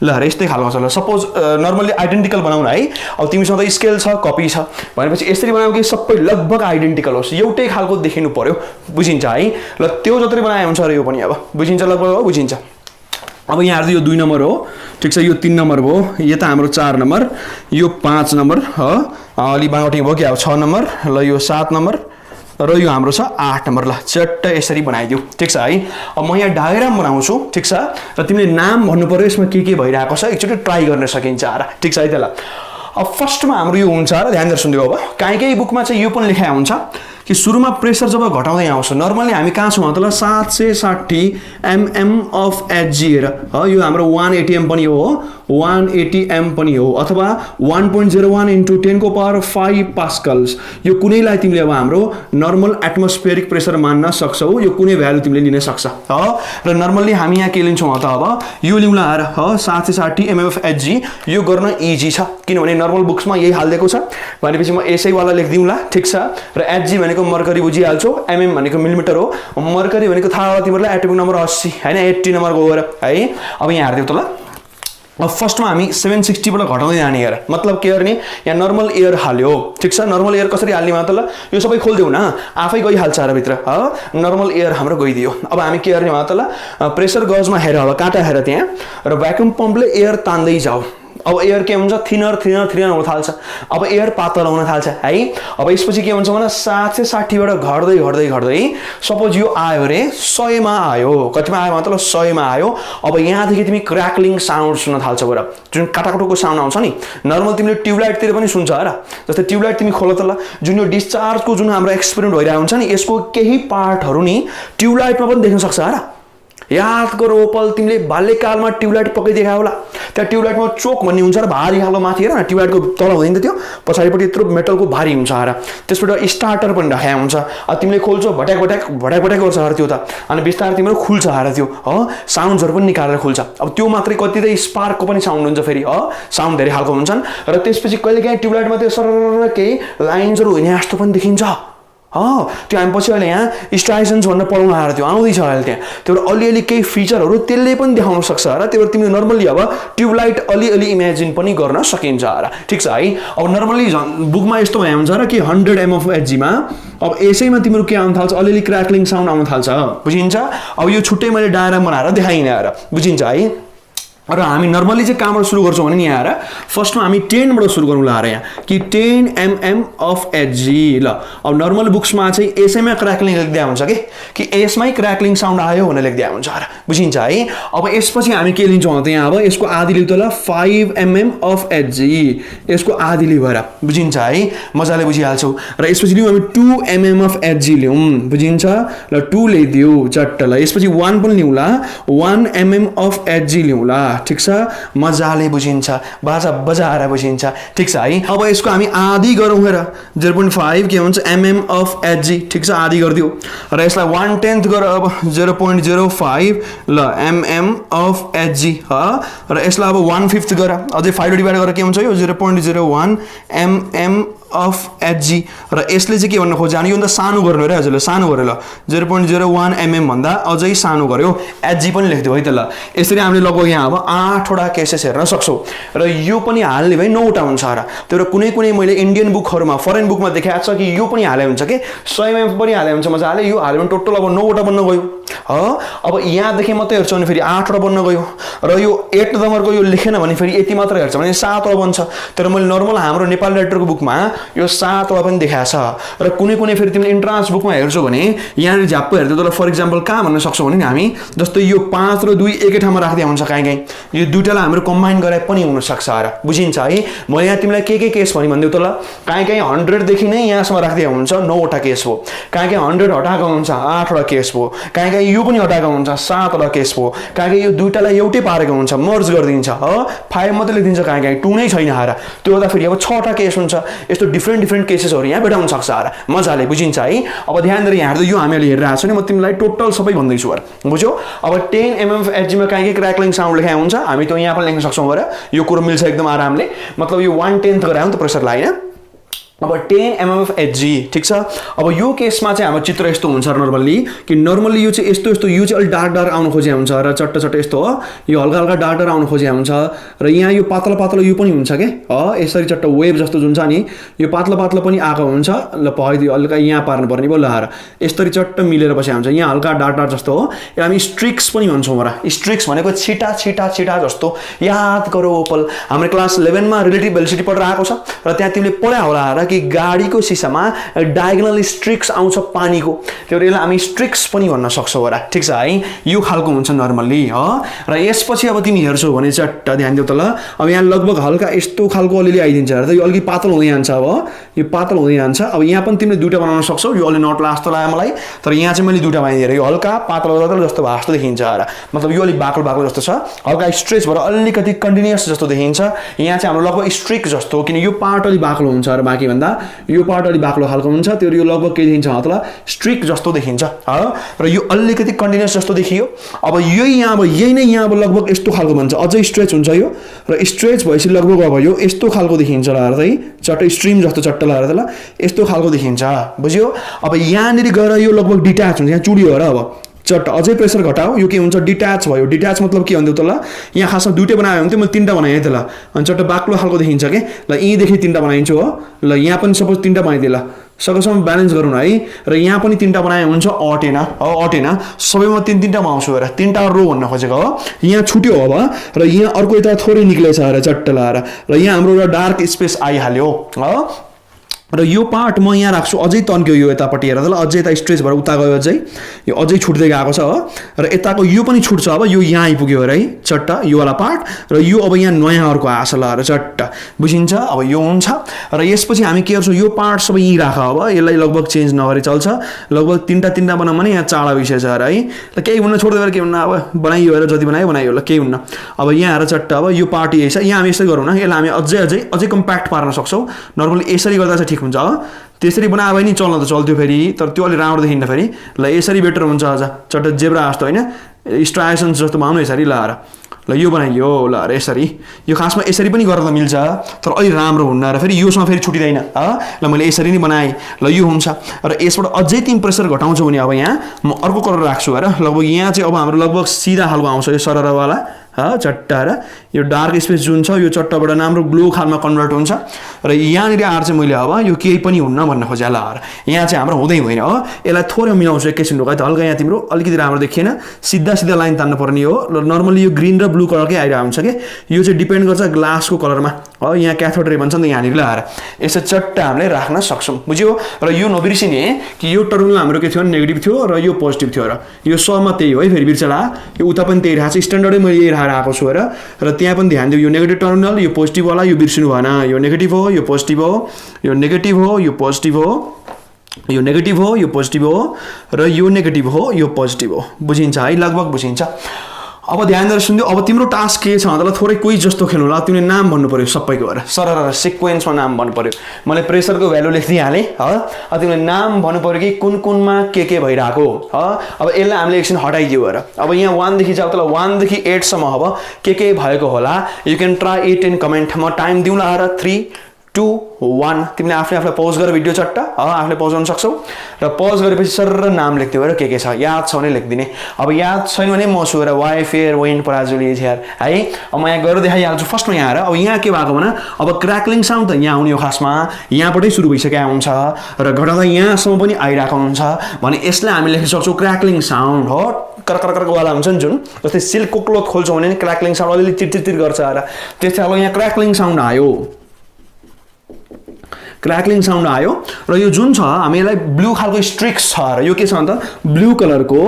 S1: ल यस्तै खालको छ ल सपोज नर्मली आइडेन्टिकल बनाउन है अब तिमीसँग त स्केल छ कपी छ भनेपछि यसरी बनाऊ कि सबै लगभग आइडेन्टिकल होस् एउटै खालको देखिनु पर्यो बुझिन्छ है ल त्यो जसरी बनाए हुन्छ र यो पनि अब बुझिन्छ लगभग हो बुझिन्छ अब यहाँ यो 2 नम्बर हो ठीक छ यो 3 नम्बर हो यो त हाम्रो 4 नम्बर यो 5 नम्बर हो अलि बाउटिङ भयो कि अब 6 नम्बर ल यो 7 नम्बर र यो हाम्रो छ 8 नम्बर ल चट्ट यसरी बनाइदिउ ठीक छ है अब म यहाँ डायग्राम बनाउँछु ठीक छ र तिमीले नाम भन्नु पर्यो यसमा के भइरहेको छ एकचोटी ट्राई गर्न सकिन्छ र ठीक छ है त ल अब फर्स्टमा हाम्रो यो हुन्छ र ध्यान दिएर सुन्दियौ अब काहीँ बुकमा चाहिँ यो पनि लेखाएको हुन्छ कि सुरुमा प्रेसर जब घटाउँदै आउँछ नर्मली हामी कहाँ छौँ त ल 760 mm अफ Hg हेर यो हाम्रो 180 m पनि हो 180 m पनि हो अथवा 1.01 × 10⁵ पास्कल्स यो कुनैलाई तिमीले अब हाम्रो नर्मल एटमोस्फेरिक प्रेसर मान्न सक्छौ यो कुनै भ्यालु तिमीले लिन सक्छ र नर्मली हामी यहाँ के लिन्छौँ त अब यो लिउँला र 760 mm अफ Hg यो गर्न इजी छ किनभने नर्मल बुक्समा यही हाल्दिएको छ भनेपछि म यसै वाला लेख्दिउँला ठीक छ र Hg भनेको मर्करी बुझिहाल्छौ mm भनेको मिलिमिटर हो मर्करी भनेको थाहा होला तिमीलाई एटोमिक नम्बर 80 हैन 80 नम्बरको हो र है अब यहाँ हेर्दियौ त ल अब फर्स्टमा हामी 760 बाट घटाउँदै जाने हेर मतलब के गर्ने यहाँ नर्मल एयर हाल्यो ठीक छ नर्मल एयर कसरी हाल्ने त ल यो सबै खोल्दिउ न आफै गइहाल्छ र भित्र नर्मल एयर हाम्रो गइदियो अब हामी के गर्ने त ल प्रेसर गजमा हेर अब काटा हेर त्यहाँ र भ्याक्युम पम्पले एयर तान्दै जाऊ अब एयर के हुन्छ थिनर हुन थाल्छ अब एयर पातल हुन थाल्छ है अब यसपछि के हुन्छ भने 760 बाट घट्दै सपोज यो आयो रे 100 मा आयो कतिमा आयो मतलब 100 मा आयो अब यहाँदेखि तिमी क्र्याकलिङ साउन्ड सुन्न थाल्छ बरा जुन काटाकुटुको साउन्ड आउँछ नि नर्मल तिमीले ट्युबलाइट तिर पनि सुन्छ र जस्तै ट्युबलाइट तिमी खोल त ल जुन यो डिस्चार्जको जुन हाम्रो एक्सपेरिमेन्ट भइरहेको हुन्छ नि यसको केही पार्टहरु नि ट्युबलाइटमा पनि देख्न सक्छ र याद गरौ पल तिमीले बाल्यकालमा ट्युबलाइट पकाइदिएका होला त्यहाँ ट्युबलाइटमा चोक भन्ने हुन्छ र भारी खालको माथि हेर ट्युबलाइटको तल हुँदैन त्यो पछाडिपट्टि यत्रो मेटलको भारी हुन्छ र त्यसबाट स्टार्टर पनि राखेको हुन्छ तिमीले खोल्छौ भट्याक गर्छ हर त्यो त अनि बिस्तारै तिम्रो खुल्छ हर त्यो साउन्ड्सहरु पनि निकालेर खुल्छ अब त्यो मात्रै कति त स्पार्कको पनि साउन्ड हुन्छ फेरि साउन्ड धेरै खालको हुन्छन् र त्यसपछि कहिलेकाहीँ ट्युबलाइटमा त्यो सरर केही लाइन्सहरु हुने जस्तो पनि देखिन्छ त्यो हामी पछि अहिले यहाँ स्ट्राइसन्स भनेर पढाउन आएर त्यो आउँदैछ अहिले त्यहाँ त्यो अलिअलि केही फिचरहरु त्यसले पनि देखाउन सक्छ र त्यो तिमीले नर्मली अब ट्युबलाइट अलिअलि इमेजिन पनि गर्न सकिन्छ र ठीक छ है अब नर्मली बुकमा यस्तो भए हुन्छ र कि 100 mm अफ Hg मा अब यसैमा तिम्रो के आउन थाल्छ अलिअलि क्र्याकलिङ साउन्ड आउन थाल्छ बुझिन्छ अब यो छुट्टै मैले डायग्राम बनाएर देखाइने र बुझिन्छ है र हामी नर्मली चाहिँ कहाँबाट सुरु गर्छौं भने नि यहाँ आएर फर्स्टमा हामी 10 बाट सुरु गरौँला आएर यहाँ कि 10 mm अफ Hg ल अब नर्मल बुक्समा चाहिँ यसैमा क्र्याकलिङ लेख्दै हुन्छ कि यसमै क्र्याकलिङ साउन्ड आयो भनेर लेख्दै हुन्छ र बुझिन्छ है अब यसपछि हामी के लिन्छौँ त यहाँ अब यसको आधी लिउ त ल 5 mm अफ Hg यसको आधी लिउ भएर बुझिन्छ है मजाले बुझिहाल्छौ र यसपछि लिउ हामी 2 mm अफ Hg लिउँ बुझिन्छ ल 2 ल्याइदिउ चट्ट ल यसपछि 1 पनि लिउला 1 mm अफ Hg लिउला ठिक छ मजाले बुझिन्छ बाजा बजाएर बुझिन्छ ठिक छ है अब यसको हामी आधी गरौँ हेर 0.5 के हुन्छ mm अफ hg ठिक छ आधी गरिदियो र यसलाई 1/10 गर अब 0.05 ल mm अफ hg र यसलाई अब 1/5 गर अझै 5 डिभाइड गरेर के हुन्छ यो 0.01 mm अफ hg र यसले चाहिँ के भन्न खोज्यो यो त सानो गर्नु रे हजुरले सानो गरे ल 0.01 mm भन्दा अझै सानो गर्यो hg पनि लेख्दियो है त ल यसरी हामीले लगभग यहाँ अब 8 वटा केसेस हेर्न सक्छौ र यो पनि हाल्ने भए 9 वटा हुन्छ र तर कुनै कुनै मैले इन्डियन बुकहरुमा फरेन बुकमा देखाएको छ कि यो पनि हाले हुन्छ के 100 mm पनि हाले हुन्छ मजाले यो हाल्यो भने टोटल अब 9 वटा बन्न गयो अब यहाँ देखि मात्रै हेर्छौ भने फेरि 8 वटा बन्न गयो र यो 8 नम्बरको यो लेखेन भने फेरि यति मात्र हेर्छ भने 7 वटा बन्छ तर मैले नर्मल हाम्रो नेपाली लेटरको बुकमा यो 7 वटा पनि देखाएको छ र कुनै कुनै फेरि तिमीले इन्ट्रान्स बुकमा हेर्छौ भने यहाँ झ्याप्प हेर्दै तल फर एक्जाम्पल कहाँ भन्न सक्छौ भने हामी जस्तै यो 5 र 2 एकै ठाउँमा राख्दै हुन्छ काहीँ यो दुईटालाई हाम्रो कम्बाइन गरे पनि हुन सक्छ र बुझिन्छ है म यहाँ तिमीलाई के केस भनिदिउ त ल काहीँ 100 देखि नै यहाँसम्म राख्दै हुन्छ 9 वटा केस हो काहीँ 100 हटाएको हुन्छ 8 वटा केस हो काहीँ यो पनि हटाएको हुन्छ 7 वटा केस हो काहीँ यो दुईटालाई एउटै पारेको हुन्छ मर्ज गरिदिन्छ 5 मात्रै लेखिदिन्छ काहीँ 2 नै छैन हारा त्यो हुँदा फेरि अब 6 वटा केस हुन्छ यस्तो डिफ्रेन्ट केसेसहरु यहाँ भेटाउन सक्छ हारा मजाले बुझिन्छ है अब ध्यान दिएर यहाँ हेर्दै यो हामीले हेरिरहेको छ नि म तिमीलाई टोटल सबै भन्दैछु हारा बुझ्यौ अब 10 mm अफ hg मा काहीँ क्रैकलिङ साउन्ड लेखेको हुन्छ हामी त यहाँ पनि लेख्न सक्छौं हारा यो कुरो मिल्छ एकदम आरामले मतलब यो 1/10 गरायो नि त प्रेसरलाई हैन अब 10 mm अफ hg ठीक छ अब यो केसमा चाहिँ हाम्रो चित्र यस्तो हुन्छ नर्मली कि नर्मली यो चाहिँ यस्तो यो चाहिँ अलि डार्क आउन खोजे हुन्छ र चट्ट यस्तो हो यो हल्का हल्का डार्क आउन खोजे हुन्छ र यहाँ यो पातला पातला यो पनि हुन्छ के यसरी चट्ट वेभ जस्तो जुन छ नि यो पातला पातला पनि आएको हुन्छ ल पहाइदियो हल्का यहाँ पार्नु पर्ने भयो ल यसरी चट्ट मिलेर बसे हुन्छ यहाँ हल्का डार्क जस्तो हो यो हामी स्ट्रिक्स पनि भन्छौं र स्ट्रिक्स भनेको छिटा छिटा छिटा जस्तो याद गरौ ओपल हाम्रो क्लास 11 मा रिलेटिभ भेलोसिटी पढेर आएको छ र त्यहाँ तिमीले पढ्या होला र कि गाडीको सिसामा डायगोनल स्ट्रिक्स आउँछ पानीको त्यसले हामी स्ट्रिक्स पनि भन्न सक्छौ होला ठीक छ है यो खालको हुन्छ नर्मली र यसपछि अब तिमी हेर्छौ भने चट्ट ध्यान दिउ त ल अब यहाँ लगभग हल्का यस्तो खालको अलिअलि आइदिन्छ र यो अलिकति पातलो हुँदै जान्छ अब यो पातलो हुँदै जान्छ अब यहाँ पनि तिमीले दुईटा बनाउन सक्छौ यो अलि नट लास्ट लाग्यो मलाई तर यहाँ चाहिँ मैले दुईटा बनाइदिएर यो हल्का पातलो जस्तो भास्तो देखिन्छ र मतलब यो अलि बाक्लो बाक्लो जस्तो छ हल्का स्ट्रेच भएर अलिकति कन्टिन्युअस जस्तो देखिन्छ यहाँ चाहिँ हाम्रो लगभग स्ट्रिक जस्तो किन यो पार्ट अलि बाक्लो हुन्छ र बाँकी भन्दा यो पार्ट अलि बाक्लो खालको हुन्छ त्यो यो लगभग के देखिन्छ मतलब स्ट्रिक जस्तो देखिन्छ र यो अलिकति कन्टिन्युअस जस्तो देखियो अब यही नै यहाँ अब लगभग यस्तो खालको भन्छ अझै स्ट्रेच हुन्छ यो र स्ट्रेच भएपछि लगभग अब यो यस्तो खालको देखिन्छ ल है चट्ट स्ट्रिम जस्तो चट्ट लगाएर त ल यस्तो खालको देखिन्छ बुझ्यो अब यहाँनिर गएर यो लगभग डिट्याच हुन्छ यहाँ चुडियो र अब चट्ट अझै प्रेसर घटाऊ यो के हुन्छ डिट्याच भयो डिट्याच मतलब के भन्दिउ त ल यहाँ खासमा दुईटै बनायो भने मैले तीनटा बनाएँ त ल अनि चट्ट बाक्लो खालको देखिन्छ के ल यहीँदेखि तीनटा बनाइन्छु हो ल यहाँ पनि सपोज तीनटा बनाइदिए ल सकेसम्म ब्यालेन्स गरौँ है र यहाँ पनि तीनटा बनाए हुन्छ अटेन सबैमा तीनटा बनाउँछु हेर तीनटा रो भन्न खोजेको हो यहाँ छुट्यो अब र यहाँ अर्को यता थोरै निक्लेछ अरे चट्ट लाएर र यहाँ हाम्रो एउटा डार्क स्पेस आइहाल्यो र यो पार्ट म यहाँ राख्छु अझै तन्क्यो यो यतापट्टि हेर त ल अझै यता स्ट्रेच भएर उता गयो अझै यो अझै छुट्दै गएको छ र यताको यो पनि छुट्छ अब यो यहाँ आइपुग्यो अरे है चट्ट यो वाला पार्ट र यो अब यहाँ नयाँ अर्को आछ ल र चट्ट बुझिन्छ अब यो हुन्छ र यसपछि हामी के गर्छौँ यो पार्ट सबै यहीँ राख अब यसलाई लगभग चेन्ज नगरी चल्छ लगभग तीनटा बनाउँ भने यहाँ चाडा विषय छ है ल केही हुन्न छोड्दै के हुन्न अब बनाइयो हेर जति बनायो ल केही हुन्न अब यहाँ हेर चट्ट अब यो पार्ट यही छ यहाँ हामी यसरी गरौँ न यसलाई हामी अझै कम्प्याक्ट पार्न सक्छौँ नर्मली यसरी गर्दा चाहिँ ठिक हुन्छ त्यसरी बनायो भने चल्न त चल्थ्यो फेरि तर त्यो अलि राम्रो देखिन्न फेरि ल यसरी बेटर हुन्छ अझ चट्ट जेब्रा जस्तो होइन स्ट्राइसन्स जस्तो बनाउनु यसरी ल यो बनाइयो ल यसरी यो खासमा यसरी पनि गरेर त मिल्छ तर अलि राम्रो हुन्न र फेरि योसँग फेरि छुटिँदैन ल मैले यसरी नै बनाएँ ल यो हुन्छ र यसबाट अझै तिमी प्रेसर घटाउँछौ भने अब यहाँ म अर्को कलर राख्छु हेर लगभग यहाँ चाहिँ अब हाम्रो लगभग सिधा खालको आउँछ यो सररवाला चट्टा र यो डार्क स्पेस जुन छ यो चट्टाबाट राम्रो ग्लो खालमा कन्भर्ट हुन्छ र यहाँनिर आएर चाहिँ मैले अब यो केही पनि हुन्न भन्न खोजे ल यहाँ चाहिँ हाम्रो हुँदै होइन हो यसलाई थोरै मिलाउँछु एकैछिन रोका त हल्का यहाँ तिम्रो अलिकति राम्रो देखिएन सिधा लाइन तान्नु पर्ने हो र नर्मली यो ग्रिन र ब्लू कलरकै आइरहेको हुन्छ कि यो चाहिँ डिपेन्ड गर्छ ग्लासको कलरमा हो यहाँ क्याथोड रे भन्छ नि त यहाँनिर लाएर यसो चट्टा हामीले राख्न सक्छौँ बुझ्यो र यो नबिर्सिने कि यो टर्मिनल हाम्रो के थियो नेगेटिभ थियो र यो पोजिटिभ थियो र यो समा त्यही हो है फेरि बिर्सला यो उता पनि त्यही राखेको छ स्ट्यान्डर्डै मैले यही राखेर आएको छु हेर र त्यहाँ पनि ध्यान दियो यो नेगेटिभ टर्मिनल यो पोजिटिभ वाला यो बिर्सिनु भएन यो नेगेटिभ हो यो पोजिटिभ हो यो नेगेटिभ हो यो पोजिटिभ हो यो नेगेटिभ हो यो पोजिटिभ हो र यो नेगेटिभ हो यो पोजिटिभ हो बुझिन्छ है लगभग बुझिन्छ अब ध्यान दिएर सुन्दियो। अब तिम्रो टास्क के छ भन्दा थोरै क्विज जस्तो खेल्नु होला। तिमीले नाम भन्नु पर्यो सबैको भएर सरर सिक्वेन्समा नाम भन्नु पर्यो। मैले प्रेसरको भ्यालु लेखिदिइहालेँ अब तिमीले नाम भन्नु पर्यो कि कुन कुनमा के भइरहेको अब यसलाई हामीले एकछिन हटाइदियो भएर अब यहाँ 1 देखि जाऊ तल 1 देखि 8 सम्म अब के भएको होला। You can try it in comment. म टाइम दिउँला र 3 2 1 तिमीले आफूले पज गरेर भिडियो चट्ट आफूले पज गर्न सक्छौ र पज गरेपछि सर नाम लेख्दियो भएर के छ याद छ भने लेखिदिने। अब याद छैन भने म छु र वाइ फेयर वेन पराजुली यार है। अब म यहाँ गरेर देखाइहाल्छु फर्स्टमा यहाँ अब यहाँ के भएको भने अब क्र्याकलिङ साउन्ड त यहाँ आउने हो खासमा यहाँबाटै सुरु भइसकेको हुन्छ र घटाउँदा यहाँसम्म पनि आइरहेको हुन्छ भने यसलाई हामी लेख्न सक्छौँ क्र्याकलिङ साउन्ड हो। करकरकरवाला हुन्छ नि जुन जस्तै सिल्कको क्लोथ खोल्छौँ भने क्र्याकलिङ साउन्ड अलिअलि चिरचिर गर्छ र त्यस्तै अब यहाँ क्र्याकलिङ साउन्ड आयो क्र्याकलिङ साउन्ड आयो र यो जुन छ हामी यसलाई ब्लू खालको स्ट्रिक्स छ र यो के छ भन्दा ब्लू कलरको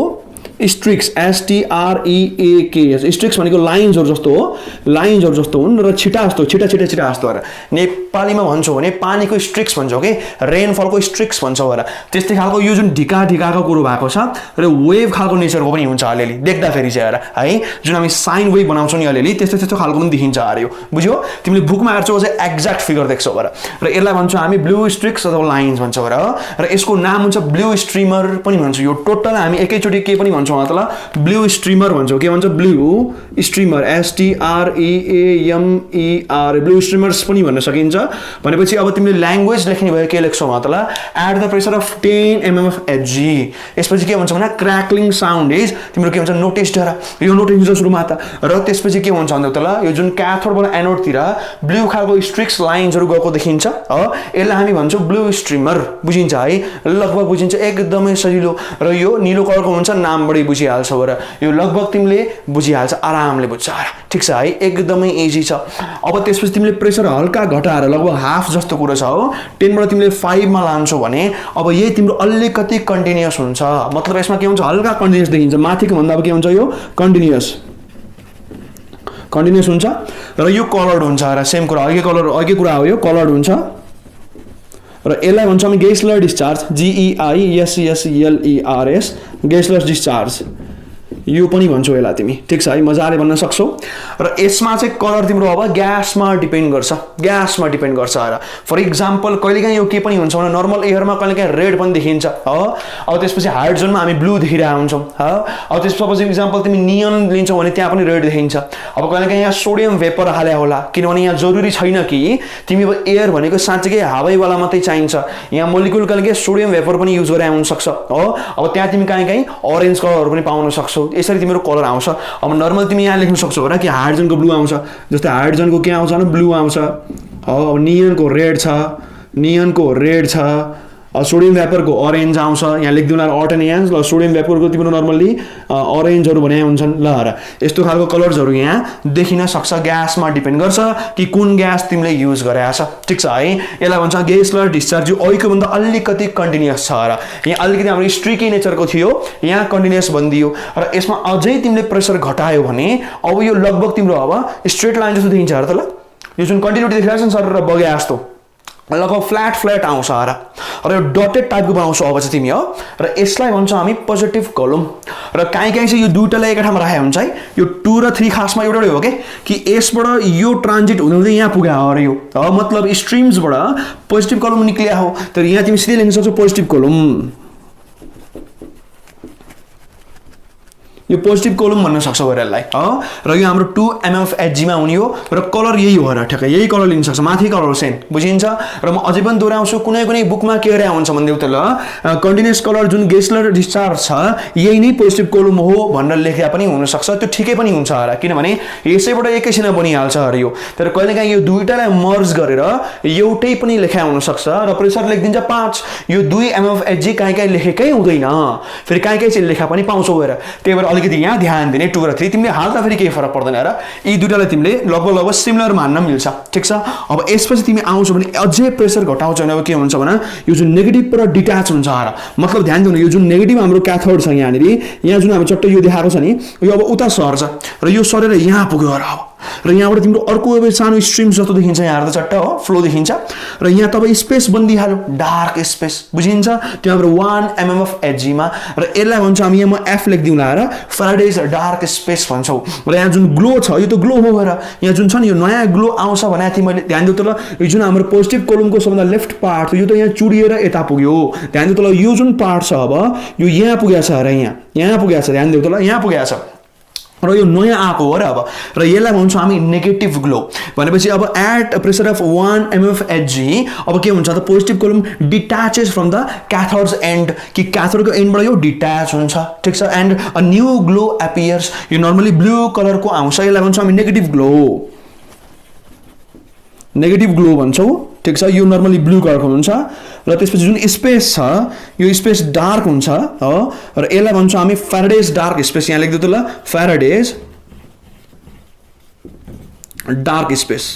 S1: स्ट्रिक्स STREAKS स्ट्रिक्स भनेको लाइन्सहरू जस्तो हो लाइन्सहरू जस्तो हुन् र छिटा जस्तो छिटा जस्तो भएर नेपालीमा भन्छौँ भने पानीको स्ट्रिक्स भन्छौँ कि रेनफलको स्ट्रिक्स भन्छौँ भएर त्यस्तै खालको यो जुन ढिकाको कुरो भएको छ र वेभ खालको नेचरको पनि हुन्छ अलिअलि देख्दाखेरि चाहिँ है जुन हामी साइन वेभ बनाउँछौँ नि अलिअलि त्यस्तो खालको पनि देखिन्छ अरे यो बुझ्यो। तिमीले बुकमा हेर्छौ चाहिँ एक्ज्याक्ट फिगर देख्छौ भएर र यसलाई भन्छौँ हामी ब्लू स्ट्रिक्स अथवा लाइन्स भन्छौँ र यसको नाम हुन्छ ब्लू स्ट्रिमर पनि भन्छौँ। यो टोटल हामी एकैचोटि के पनि भन्छौँ मतलब ब्लू स्ट्रिमर भन्छौँ। के भन्छ blue streamer STREAMER blue streamers पनि भन्न सकिन्छ। भनेपछि अब तिमीले ल्याङ्ग्वेज लेख्ने भयो के लेख्छौ मतलब at the pressure of 10 mm of Hg यसपछि के भन्छ भने क्र्याकलिङ साउन्ड इज तिम्रो के भन्छ नोटिस डरा यो नोटिस हुन्छ सुरुमा त र त्यसपछि के हुन्छ भन्दा तल यो जुन क्याथोडबाट एनोडतिर ब्लू खालको स्ट्रिक्स लाइन्सहरू गएको देखिन्छ यसलाई हामी भन्छौँ ब्लू स्ट्रिमर बुझिन्छ है लगभग बुझिन्छ एकदमै सजिलो र यो निलो कलरको हुन्छ नामबाटै बुझिहाल्छौ र यो लगभग तिमीले बुझिहाल्छ आरामले बुझ्छ ठिक छ है एकदमै इजी छ। अब त्यसपछि तिमीले प्रेसर हल्का घटाएर लगभग हाफ जस्तो कुरा छ हो 10 बाट तिमीले 5 मा लान्छौ भने अब यही तिम्रो अलिकति कन्टिन्युअस हुन्छ मतलब यसमा के हुन्छ हल्का कन्टिन्युअस देखिन्छ माथिको भन्दा अब के हुन्छ यो कन्टिन्युअस हुन्छ र यो कलर्ड हुन्छ र सेम कुरा अघि कुरा हो यो कलर्ड हुन्छ र यसलाई भन्छौँ हामी Gessler discharge GEISSLERS Gessler discharge यो पनि भन्छौ यसलाई तिमी ठिक छ है मजाले भन्न सक्छौ र यसमा चाहिँ कलर तिम्रो अब ग्यासमा डिपेन्ड गर्छ र फर इक्जाम्पल कहिलेकाहीँ यो के पनि हुन्छ भने नर्मल एयरमा कहिलेकाहीँ रेड पनि देखिन्छ अब त्यसपछि हाइड्रोजनमा हामी ब्लू देखिरहेको हुन्छौँ अब त्यसपछि इक्जाम्पल तिमी नियन लिन्छौ भने त्यहाँ पनि रेड देखिन्छ। अब कहिलेकाहीँ यहाँ सोडियम भेपर हाले होला किनभने यहाँ जरुरी छैन कि तिमी अब एयर भनेको साँच्चै हावैवाला मात्रै चाहिन्छ यहाँ मोलिकुल कहिलेकाहीँ सोडियम भेपर पनि युज गरे हुन सक्छ अब त्यहाँ तिमी काहीँ अरेन्ज कलरहरू पनि पाउन सक्छौ यसरी तिम्रो कलर आउँछ। अब नर्मल तिमी यहाँ लेख्न सक्छौ र कि हाइड्रोजनको ब्लू आउँछ जस्तै हाइड्रोजनको के आउँछ भने ब्लू आउँछ अब नियनको रेड छ सोडियम भेपरको अरेन्ज आउँछ यहाँ लेखिदिउँला अर्टेनियन्स ल सोडियम भेपरको तिम्रो नर्मल्ली अरेन्जहरू भने हुन्छन् ल र यस्तो खालको कलर्सहरू यहाँ देखिन सक्छ ग्यासमा डिपेन्ड गर्छ कि कुन ग्यास तिमीले युज गरेको छ ठिक छ है। यसलाई भन्छ गेस्लर डिस्चार्ज यो अहिलेको भन्दा अलिकति कन्टिन्युअस छ र यहाँ अलिकति हाम्रो स्ट्रिकी नेचरको थियो यहाँ कन्टिन्युअस बनिदियो र यसमा अझै तिमीले प्रेसर घटायो भने अब यो लगभग तिम्रो अब स्ट्रेट लाइन जस्तो देखिन्छ र त ल यो जुन कन्टिन्युटी देखिरहेको छ नि सर र बगे जस्तो लगभग फ्ल्याट आउँछ र यो डटेड टाइपको बनाउँछौ अब चाहिँ तिमी हो र यसलाई भन्छ हामी पोजिटिभ कलम र काहीँ चाहिँ यो दुईटालाई एकै ठाउँमा राखेको हुन्छ है यो 2 र 3 खासमा एउटै हो कि यसबाट यो ट्रान्जिट हुँदै यहाँ पुग्यो अरे यो मतलब स्ट्रिम्सबाट पोजिटिभ कलम निक्लिया हो तर यहाँ तिमी सिधै लेख्न सक्छौ पोजिटिभ कलम यो पोजिटिभ कलम भन्न सक्छौ यसलाई र यो हाम्रो 2 mm of Hg मा हुने हो र कलर यही हो र ठ्याक्कै यही कलर लिन सक्छ माथि कलर सेम बुझिन्छ। र म अझै पनि दोहोऱ्याउँछु कुनै बुकमा के गरे हुन्छ भन्दै त ल कन्टिन्युअस कलर जुन गेस्लर डिस्चार्ज छ यही नै पोजिटिभ कलम हो भनेर लेख्या पनि हुन सक्छ त्यो ठिकै पनि हुन्छ र किनभने यसैबाट एकैछिनमा बनिहाल्छ अरे यो तर कहिलेकाहीँ यो दुईटालाई मर्ज गरेर एउटै पनि लेख्या हुन सक्छ र प्रेसर लेखिदिन्छ 5 यो 2 mm of Hg काहीँ लेखेकै हुँदैन फेरि काहीँ चाहिँ लेखा पनि पाउँछौ गएर त्यही भएर अलिकति यहाँ ध्यान दिने 2 र 3 तिमीले हाल्दा फेरि केही फरक पर्दैन र यी दुईटालाई तिमीले लगभग सिमिलर मान्न मिल्छ ठिक छ। अब यसपछि तिमी आउँछौ भने अझै प्रेसर घटाउँछौ भने अब के हुन्छ भने यो जुन नेगेटिभ र डिट्याच हुन्छ र मतलब ध्यान दिनु यो जुन नेगेटिभ हाम्रो क्याथोड छ यहाँ जुन हामी चट्टै यो देखाएको छ नि यो अब उता सर्छ र यो सरेर यहाँ पुग्यो र अब र यहाँबाट तिम्रो अर्को अब सानो स्ट्रिम्स जस्तो देखिन्छ यहाँ हेर्दा चट्ट हो फ्लो देखिन्छ र यहाँ तब स्पेस बन्दिहाल्यो डार्क स्पेस बुझिन्छ त्यो हाम्रो 1 mm अफ एचजी मा र यसलाई भन्छौँ हामी यहाँ म एफ लेख्दिउँला र फ्याराडेज डार्क स्पेस भन्छौँ र यहाँ जुन ग्लो छ यो त ग्लो हो र यहाँ जुन छ नि यो नयाँ ग्लो आउँछ भनेको थिएँ मैले ध्यान दिउ त ल यो जुन हाम्रो पोजिटिभ कोलमको सबभन्दा लेफ्ट पार्ट थियो यो त यहाँ चुडिएर यता पुग्यो ध्यान दिउ त ल यो जुन पार्ट छ अब यो यहाँ पुगेको छ र यहाँ पुगेको छ ध्यान दिउ त ल यहाँ पुगेको छ र यो नयाँ आएको हो र अब र यसलाई भन्छौँ हामी नेगेटिभ ग्लो भनेपछि अब at pressure of 1 mm of HG अब के हुन्छ त positive column detaches from the cathodes and कि क्याथोडको एन्डबाट यो डिट्याच हुन्छ ठिक छ and a new glow appears यो नर्मली ब्लू कलरको आउँछ यसलाई भन्छौँ हामी नेगेटिभ ग्लो भन्छौँ ठिक छ यो नर्मली ब्लू कलरको हुन्छ र त्यसपछि जुन स्पेस छ यो स्पेस डार्क हुन्छ हो र यसलाई भन्छौँ हामी फ्याराडेज डार्क स्पेस यहाँ लेख्दै त ल फ्याराडेज डार्क स्पेस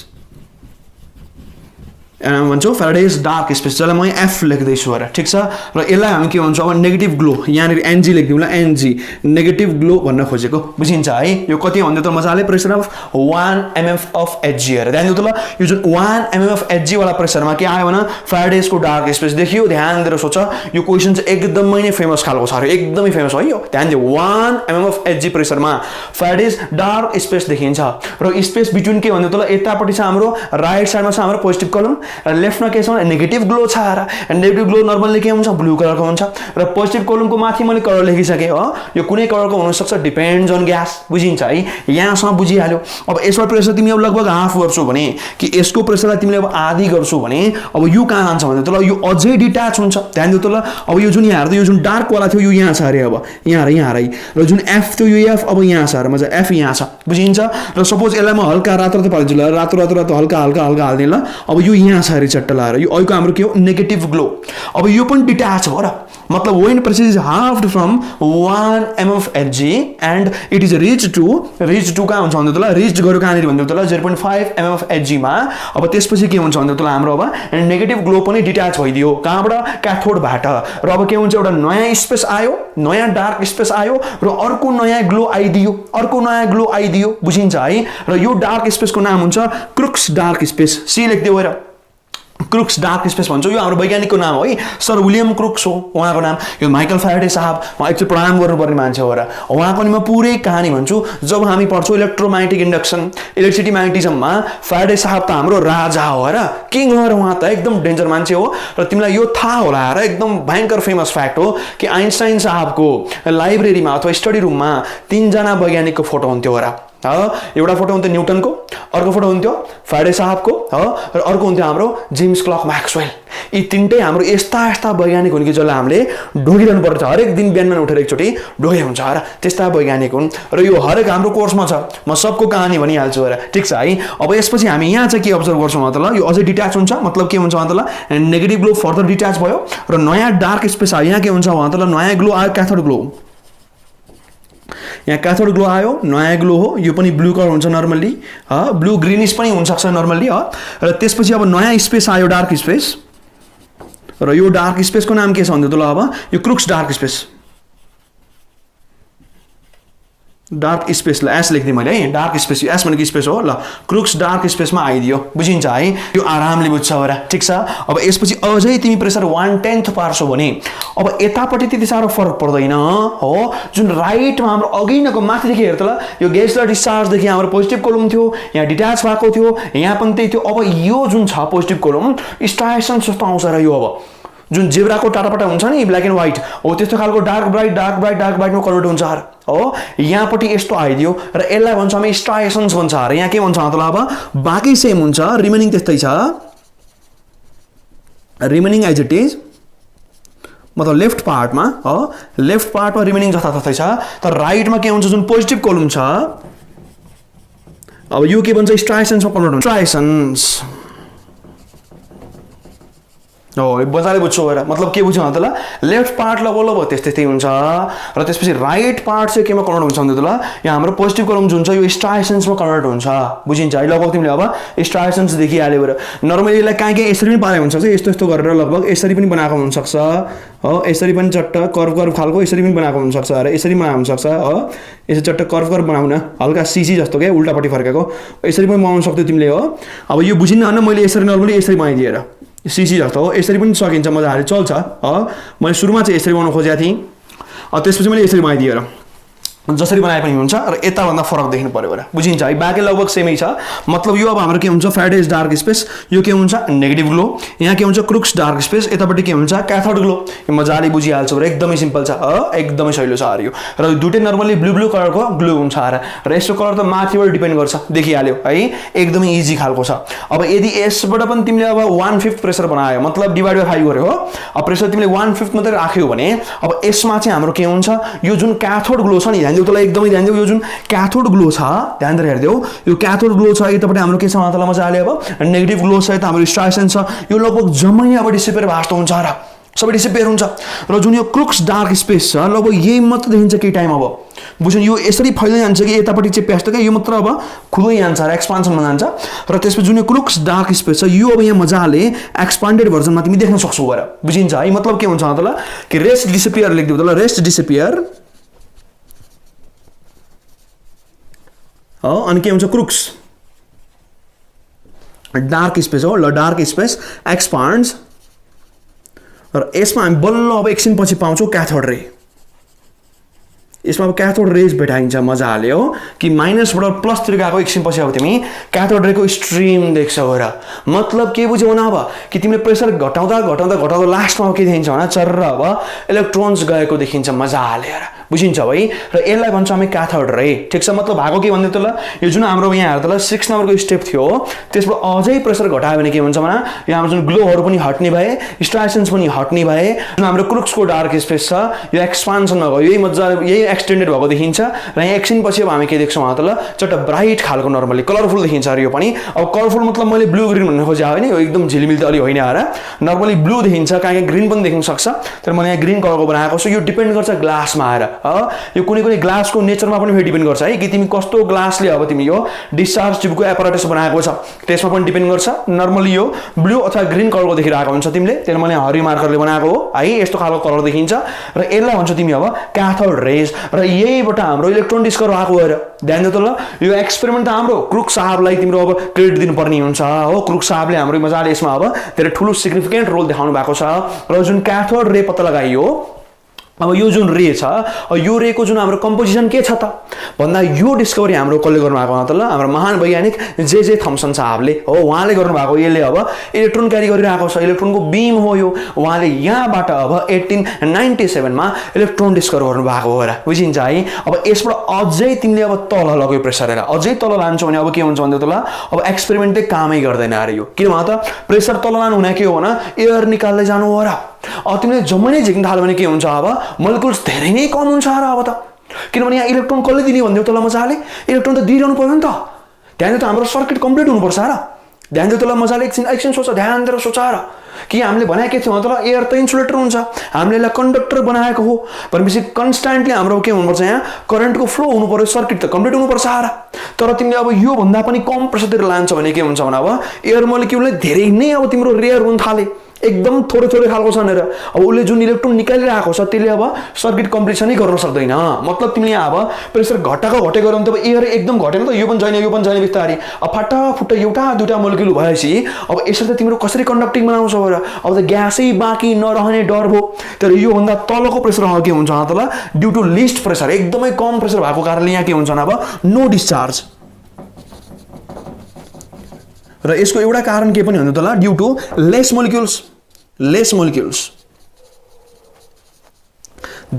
S1: भन्छौँ फ्याराडेज डार्क स्पेस जसलाई म एफ लेख्दैछु र ठिक छ र यसलाई हामी के भन्छौँ अब नेगेटिभ ग्लो यहाँनिर एनजी लेखिदिउँला एनजी नेगेटिभ ग्लो भन्न खोजेको बुझिन्छ है यो कति भन्दै त मजाले pressure of 1 mm of Hg हेर ध्यान दिउ त ल यो जुन 1 mm अफ एचजी वाला प्रेसरमा के आयो भने फ्याराडेजको डार्क स्पेस देखियो ध्यान दिएर सोच यो क्वेसन चाहिँ एकदमै नै फेमस खालको छ अरे एकदमै फेमस हो यो ध्यान दिउ 1 mm अफ एचजी प्रेसरमा फ्याराडेज डार्क स्पेस देखिन्छ र स्पेस बिट्विन के भन्दै त ल यतापट्टि छ हाम्रो राइट साइडमा छ हाम्रो पोजिटिभ कलम र लेफ्टमा के छ भने नेगेटिभ ग्लो छ र नेगेटिभ ग्लो नर्मली के हुन्छ ब्लू कलरको हुन्छ र पोजिटिभ कोलमको माथि मैले कलर लेखिसकेँ हो यो कुनै कलरको हुन सक्छ डिपेन्ड्स अन ग्यास बुझिन्छ है यहाँसम्म बुझिहाल्यो अब यसमा प्रेसर तिमी अब लगभग हाफ गर्छौ भने कि यसको प्रेसरलाई तिमीले अब आधी गर्छौ भने अब यो कहाँ जान्छ भने त ल यो अझै डिट्याच हुन्छ ध्यान दिउ त ल अब यो जुन यहाँ हेर्दा यो जुन डार्क वाला थियो यो यहाँ छ अरे अब यहाँ र जुन एफ थियो यो एफ अब यहाँ छ र मजा एफ यहाँ छ बुझिन्छ र सपोज यसलाई म हल्का रातो पाल्छु ल रातो हल्का हाल्दिएँ ल अब यो यहाँ छ अरे चट्ट लाएर यो अहिलेको हाम्रो के हो नेगेटिभ ग्लो अब यो पनि डिट्याच हो र मतलब when pressure is halved from 1 mm of HG and it is reach to कहाँ हुन्छ भन्दा तल रिच गऱ्यो कहाँनिर भन्दा तल 0.5 mm अफ एचजी मा अब त्यसपछि के हुन्छ भन्दा तल हाम्रो अब नेगेटिभ ग्लो पनि डिट्याच भइदियो कहाँबाट क्याथोडबाट र अब के हुन्छ एउटा नयाँ स्पेस आयो नयाँ डार्क स्पेस आयो र अर्को नयाँ ग्लो आइदियो बुझिन्छ है र यो डार्क स्पेसको नाम हुन्छ क्रुक्स डार्क स्पेस सी लेख्दियो र क्रुक्स डार्क स्पेस भन्छौँ यो हाम्रो वैज्ञानिकको नाम हो है सर विलियम क्रुक्स हो उहाँको नाम यो माइकल फ्याराडे साहब उहाँ एकचोटि प्रणाम गर्नुपर्ने मान्छे हो र उहाँको नि म पुरै कहानी भन्छु जब हामी पढ्छौँ इलेक्ट्रोम्याग्नेटिक इन्डक्सन इलेक्ट्रिसिटी म्याग्नेटिजममा फ्याराडे साहब त हाम्रो राजा हो र किङ हो र उहाँ त एकदम डेन्जर मान्छे हो र तिमीलाई यो थाहा होला र एकदम भयङ्कर फेमस फ्याक्ट हो कि आइन्स्टाइन साहबको लाइब्रेरीमा अथवा स्टडी रुममा 3 जना वैज्ञानिकको फोटो हुन्थ्यो हो र एउटा फोटो हुन्थ्यो न्युटनको अर्को फोटो हुन्थ्यो फ्याराडे साहबको र अर्को हुन्थ्यो हाम्रो जेम्स क्लर्क म्याक्सवेल यी तीनटै हाम्रो यस्ता वैज्ञानिक हुन् कि जसलाई हामीले ढोगिरहनु पर्छ हरेक दिन बिहान उठेर एकचोटि ढोगे हुन्छ र त्यस्ता वैज्ञानिक हुन् र यो हरेक हाम्रो कोर्समा छ म सबको कहानी भनिहाल्छु र ठिक छ है अब यसपछि हामी यहाँ चाहिँ के अब्जर्भ गर्छौँ मतलब यो अझै डिट्याच हुन्छ मतलब के हुन्छ मतलब नेगेटिभ ग्लो फर्दर डिट्याच भयो र नयाँ डार्क स्पेस आयो यहाँ के हुन्छ मतलब नयाँ ग्लो आयो क्याथोड ग्लो यहाँ क्याथोड ग्लो आयो नयाँ ग्लो हो यो पनि ब्लू कलर हुन्छ नर्मल्ली ब्लू ग्रिनिस पनि हुनसक्छ नर्मल्ली र त्यसपछि अब नयाँ स्पेस आयो डार्क स्पेस र यो डार्क स्पेसको नाम के छ भन्दा त ल अब यो क्रुक्स डार्क स्पेस डार्क स्पेसलाई एस लेख्दिएँ मैले है डार्क स्पेस यो एस भनेको स्पेस हो ल क्रुक्स डार्क स्पेसमा आइदियो बुझिन्छ है यो आरामले बुझ्छ होला ठिक छ अब यसपछि अझै तिमी प्रेसर 1/10 पार्छौ भने अब यतापट्टि त्यति साह्रो फरक पर्दैन हो जुन राइटमा हाम्रो अघिनको माथिदेखि हेर त ल यो गेसलर डिस्चार्जदेखि हाम्रो पोजिटिभ कोलम थियो यहाँ डिट्याच भएको थियो यहाँ पनि त्यही थियो अब यो जुन छ पोजिटिभ कोलम स्ट्राइसन जस्तो आउँछ र यो अब जुन जेब्राको टाटापाटा हुन्छ नि ब्ल्याक एन्ड व्हाइट हो त्यस्तो खालको डार्क ब्राइटमा कन्भर्ट हुन्छ हो यहाँपट्टि यस्तो आइदियो र यसलाई भन्छ हामी स्ट्राइसन्स भन्छ र यहाँ के भन्छ मतलब अब बाँकी सेम हुन्छ रिमेनिङ त्यस्तै छ रिमेनिङ एज इट इज मतलब लेफ्ट पार्टमा रिमेनिङ जताततै छ तर राइटमा के हुन्छ जुन पोजिटिभ कोलम छ अब यो के भन्छ स्ट्राइसन्समा कन्भर्ट हुन्छ स्ट्राइसन्स हो मजाले बुझ्छौ हेर मतलब के बुझ्यौ त ल लेफ्ट पार्ट ल त्यस्तै हुन्छ र त्यसपछि राइट पार्ट चाहिँ केमा कन्भर्ट हुन्छ भन्दा त ल यहाँ हाम्रो पोजिटिभ कलम जुन छ यो स्ट्राइसेन्समा कन्भर्ट हुन्छ बुझिन्छ है लगभग तिमीले अब स्ट्राइसेन्स देखिहाल्यो र नर्मली यसलाई कहीँ यसरी पनि पारे हुन्छ यस्तो यस्तो गरेर लगभग यसरी पनि बनाएको हुनसक्छ हो यसरी पनि चट्ट कर्भ खालको यसरी पनि बनाएको हुनसक्छ र यसरी बनाएको हुनसक्छ हो यसरी चट्ट कर्भ बनाउन हल्का सिसी जस्तो के उल्टापट्टि फर्केको यसरी पनि बनाउन सक्थ्यौ तिमीले हो अब यो बुझिन्न होइन मैले यसरी नर्मली यसरी बनाइदिएर सिसी जस्तो हो यसरी पनि सकिन्छ मजाले चल्छ मैले सुरुमा चाहिँ यसरी बनाउन खोजेको थिएँ त्यसपछि मैले यसरी बनाइदिएर जसरी बनाए पनि हुन्छ र यताभन्दा फरक देख्नु पर्यो भने बुझिन्छ है बाँकी लगभग सेमै छ मतलब यो अब हाम्रो के हुन्छ फ्यारेडेज डार्क स्पेस यो के हुन्छ नेगेटिभ ग्लो यहाँ के हुन्छ क्रुक्स डार्क स्पेस यतापट्टि के हुन्छ क्याथोड ग्लो यो मजाले बुझिहाल्छौ र एकदमै सिम्पल छ एकदमै सहिलो छ यो र दुईटै नर्मली ब्लू कलरको ग्लो हुन्छ र यसको कलर त माथिबाट डिपेन्ड गर्छ देखिहाल्यो है एकदमै इजी खालको छ अब यदि यसबाट पनि तिमीले अब 1/5 प्रेसर बनायो मतलब डिभाइड बाइ 5 गर्यो हो अब प्रेसर तिमीले 1/5 मात्रै राख्यौ भने अब यसमा चाहिँ हाम्रो के हुन्छ यो जुन क्याथोड ग्लो छ नि तँलाई एकदमै ध्यान देऊ यो जुन क्याथोड ग्लो छ ध्यान दिएर हेर्देऊ यो क्याथोड ग्लो छ यतापट्टि हाम्रो के छ तँलाई मजाले अब नेगेटिभ ग्लो छ यता हाम्रो स्ट्राइसेन्स छ यो लगभग जम्मै अब डिसिपेयर भएको हुन्छ र सबै डिसिपेयर हुन्छ र जुन यो क्रुक्स डार्क स्पेस छ लगभग यही मात्र देखिन्छ केही टाइम अब बुझ्नु यो यसरी फैलिँदै जान्छ कि यतापट्टि चाहिँ प्यास्ट क्या यो मात्र अब खुल्दै जान्छ र एक्सपान्सनमा जान्छ र त्यसपछि जुन यो क्रुक्स डार्क स्पेस छ यो अब यहाँ मजाले एक्सपान्डेड भर्जनमा तिमी देख्न सक्छौ गएर बुझिन्छ है मतलब के हुन्छ तँलाई कि रेस्ट डिसिपियर लेख्दिउ तँलाई रेस्ट डिसिपियर अनि के हुन्छ क्रुक्स डार्क स्पेस हो ल डार्क स्पेस एक्सपान्ड्स र यसमा हामी बल्ल अब एकछिन पछि पाउँछौँ क्याथोड रे यसमा अब क्याथोड रेज भेटाइन्छ मजाले हो कि माइनसबाट प्लसतिर गएको एकछिन पछि अब तिमी क्याथोड रेको स्ट्रिम देख्छौ र मतलब के बुझ्यौ न अब कि तिमीले प्रेसर घटाउँदा घटाउँदा घटाउँदा लास्टमा के देखिन्छ भने चर्र अब इलेक्ट्रोन्स गएको देखिन्छ मजाले बुझिन्छ है र यसलाई भन्छ हामी क्याथोड रे ठिक छ मतलब भएको के भन्दै त ल यो जुन हाम्रो यहाँ हेर्दा 6 नम्बरको स्टेप थियो त्यसबाट अझै प्रेसर घटायो भने के हुन्छ भने यहाँ हाम्रो जुन ग्लोहरू पनि हट्ने भए स्ट्राइसेन्स पनि हट्ने भए जुन हाम्रो क्रुक्सको डार्क स्पेस छ यो एक्सपान्सन नगयो यही मजाले यही एक्सटेन्डेड भएको देखिन्छ र यहाँ एकछिन पछि अब हामी के देख्छौँ त ल चट्ट ब्राइट खालको नर्मली कलरफुल देखिन्छ र यो पनि अब कलरफुल मतलब मैले ब्लू ग्रीन भन्ने खोजेको होइन यो एकदम झिलिमिल त अलि होइन र नर्मली ब्लू देखिन्छ कहाँ ग्रीन पनि देखिन सक्छ तर मैले यहाँ ग्रीन कलरको बनाएको छु यो डिपेन्ड गर्छ ग्लासमा आएर यो कुनै कुनै ग्लासको नेचरमा पनि डिपेन्ड गर्छ है कि तिमी कस्तो ग्लासले अब तिमी यो डिस्चार्ज ट्युबको एपरेटस बनाएको छ त्यसमा पनि डिपेन्ड गर्छ नर्मली यो ब्लू अथवा ग्रीन कलरको देखिरहेको हुन्छ तिमीले त्यसले मैले हरियो मार्करले बनाएको हो है यस्तो खालको कलर देखिन्छ र यसलाई भन्छ तिमी अब क्याथोड रेज र यहीबाट हाम्रो इलेक्ट्रोन डिस्कभर भएको भएर ध्यान दियो त ल यो एक्सपेरिमेन्ट त हाम्रो क्रुक साहबलाई तिम्रो अब क्रेडिट दिनुपर्ने हुन्छ हो क्रुक साहबले हाम्रो मजाले यसमा अब धेरै ठुलो सिग्निफिकेन्ट रोल देखाउनु भएको छ र जुन क्याथोड रे पत्ता लगाइयो अब यो जुन रे छ यो रेको जुन हाम्रो कम्पोजिसन के छ त भन्दा यो डिस्कभरी हाम्रो कसले गर्नुभएको त ल हाम्रो महान वैज्ञानिक जे थम्सन साहबले हो उहाँले गर्नुभएको यसले अब इलेक्ट्रोन क्यारी गरिरहेको छ इलेक्ट्रोनको बीम हो यो उहाँले यहाँबाट अब 1897 मा इलेक्ट्रोन डिस्कभर गर्नुभएको हो र बुझिन्छ है अब यसबाट अझै तिमीले अब तल लग्यो प्रेसर हेर अझै तल लान्छौ भने अब के हुन्छ भन्दा त ल अब एक्सपेरिमेन्टले कामै गर्दैन अरे यो किन भन्छ त प्रेसर तल लानु हुने के हो भने एयर निकाल्दै जानु हो र तिमीले जम्मै नै झिक्न थाल्यो भने के हुन्छ अब मोलिकुल्स धेरै नै कम हुन्छ र अब त किनभने यहाँ इलेक्ट्रोन कसले दिने भन्दियो त ल मजाले इलेक्ट्रोन त दिइरहनु पर्यो नि त ध्यान दियो त हाम्रो सर्किट कम्प्लिट हुनुपर्छ र ध्यान दियो त ल मजाले एकछिन सोच ध्यान दिएर सोच र कि हामीले भनेको के थियो त ल एयर त इन्सुलेटर हुन्छ हामीले यसलाई कन्डक्टर बनाएको हो भनेपछि कन्स्ट्यान्टली हाम्रो के हुनुपर्छ यहाँ करेन्टको फ्लो हुनु पर्यो सर्किट त कम्प्लिट हुनुपर्छ र तर तिमीले अब यो भन्दा पनि कम प्रेसरतिर लान्छ भने के हुन्छ भने अब एयर मोलिक्युलले धेरै नै अब तिम्रो रेयर हुन थाले एकदम थोरै खालको छ भनेर अब उसले जुन इलेक्ट्रोन निकालिरहेको छ त्यसले अब सर्किट कम्प्लिसनै गर्न सक्दैन मतलब तिमीले अब प्रेसर घटेको गऱ्यो भने त एयर एकदम घटेन त यो पनि छैन बिस्तारै अब फटाफट एउटा दुईटा मोलिक्युल भएपछि अब यसरी त तिम्रो कसरी कन्डक्टिङ बनाउँछौ र अब त ग्यासै बाँकी नरहने डर भयो तर यो भन्दा तलको प्रेसर के हुन्छ त ल ड्यू टु लिस्ट प्रेसर एकदमै कम प्रेसर भएको कारणले यहाँ के हुन्छ अब नो डिस्चार्ज र यसको एउटा कारण के पनि हुन्छ त ल ड्यू टु लेस मोलिक्युल्स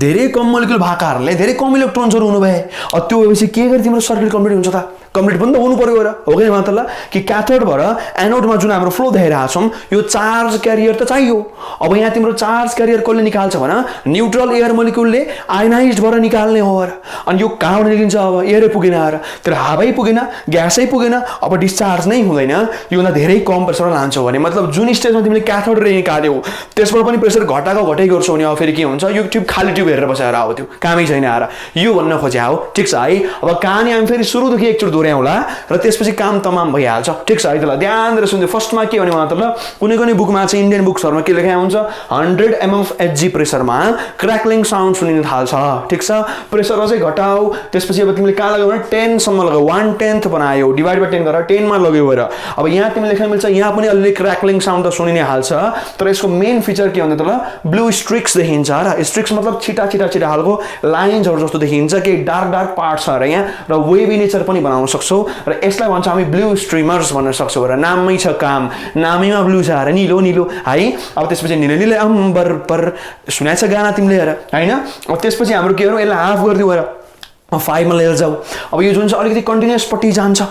S1: धेरै कम मोलिक्युल भएको कारणले धेरै कम इलेक्ट्रोन्सहरू हुनु भए त्यो भएपछि के गरी तिम्रो सर्किट कम्प्लिट हुन्छ त कम्प्लिट पनि त हुनु पर्यो र हो कि मतलब कि क्याथोडबाट एनोडमा जुन हाम्रो फ्लो देखाइरहेको छौँ यो चार्ज क्यारियर त चाहियो अब यहाँ तिम्रो चार्ज क्यारियर कसले निकाल्छ भने न्युट्रल एयर मोलिक्युलले आयोनाइज्डबाट निकाल्ने हो र अनि यो कहाँबाट निस्किन्छ अब एयरै पुगेन र तर हावै पुगेन ग्यासै पुगेन अब डिस्चार्ज नै हुँदैन योभन्दा धेरै कम प्रेसर लान्छौ भने मतलब जुन स्टेजमा तिमीले क्याथोड रे निकाल्यौ त्यसबाट पनि प्रेसर घटाएको घटै गर्छौ भने अब फेरि के हुन्छ यो ट्युब खाली ट्युब हेरेर बसेर आयो त्यो कामै छैन आएर यो भन्न खोजे हो ठिक छ है अब कहानी हामी फेरि सुरुदेखि एकचोटि दोहोऱ्याउँला र त्यसपछि काम तमाम भइहाल्छ ठिक छ है त्यसलाई ध्यान दिएर सुन्दै फर्स्टमा के भने मतलब कुनै कुनै बुकमा चाहिँ इन्डियन बुक्सहरूमा के लेखेको हुन्छ 100 mm of Hg प्रेसरमा क्र्याकलिङ साउन्ड सुनिन थाल्छ ठिक छ प्रेसर अझै घटाऊ त्यसपछि अब तिमीले कहाँ लगायौ भने 10 सम्म लगाऊ 1/10 बनायो डिभाइड बाइ 10 गरेर 10 मा लगायौ र अब यहाँ तिमीले लेख्न मिल्छ यहाँ पनि अलि क्र्याकलिङ साउन्ड त सुनिने हाल्छ तर यसको मेन फिचर के भन्दा त ब्लू स्ट्रिक्स देखिन्छ र स्ट्रिक्स मतलब छिटा छिटा छिटा हालको लाइन्सहरु जस्तो देखिन्छ के डार्क डार्क पार्ट छ र यहाँ र वेभी नेचर पनि बनाउन सक्छौ र यसलाई भन्छ हामी ब्लू स्ट्रिमर्स भन्न सक्छौ र नाममै छ काम नामैमा ब्लू छ र निलो निलो है अब त्यसपछि निलो निलो अम्बर पर सुनाएछ गाना तिमीले हेर हैन अब त्यसपछि हाम्रो के गरौँ यसलाई हाफ गरिदिऊ र 5 मा लिएर जाऊ अब यो जुन चाहिँ अलिकति कन्टिन्युअस पट्टि जान्छ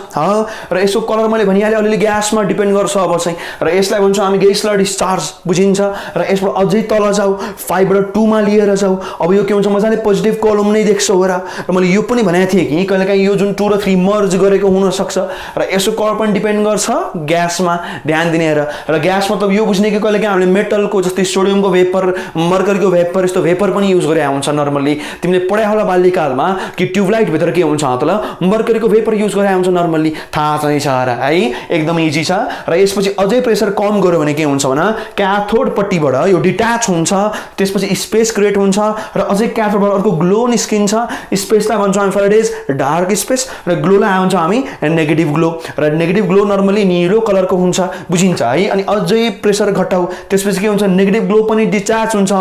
S1: र यसको कलर मैले भनिहालेँ अलिअलि ग्यासमा डिपेन्ड गर्छ अब चाहिँ र यसलाई भन्छौँ हामी गेसलर डिस्चार्ज बुझिन्छ र यसबाट अझै तल जाऊ 5 बाट 2 मा लिएर जाऊ अब यो के हुन्छ मजाले पोजिटिभ कलम नै देख्छौ र मैले यो पनि भनेको थिएँ कि कहिलेकाहीँ यो जुन 2 र 3 मर्ज गरेको हुन सक्छ र यसको कलर पनि डिपेन्ड गर्छ ग्यासमा ध्यान दिने र ग्यास मतलब यो बुझ्ने कि कहिलेकाहीँ हामीले मेटलको जस्तै सोडियमको भेपर मर्करीको भेपर यस्तो भेपर पनि युज गरे हुन्छ नर्मली तिमीले पढाइ होला बाल्यकालमा कि ट्युबलाइट भित्र के हुन्छ मतलब मर्करीको भेपर युज गरे हुन्छ नर्मली थाहा चाहिँ छ र है एकदम इजी छ र यसपछि अझै प्रेसर कम गर्यो भने के हुन्छ भने क्याथोड पट्टिबाट यो डिट्याच हुन्छ त्यसपछि स्पेस क्रिएट हुन्छ र अझै क्याथोडबाट अर्को ग्लो निस्किन्छ स्पेसलाई भन्छौँ हामी फ्याराडेज डार्क स्पेस र ग्लोलाई भन्छौँ हामी नेगेटिभ ग्लो र नेगेटिभ ग्लो नर्मली निलो कलरको हुन्छ बुझिन्छ है अनि अझै प्रेसर घटाऊ त्यसपछि के हुन्छ नेगेटिभ ग्लो पनि डिट्याच हुन्छ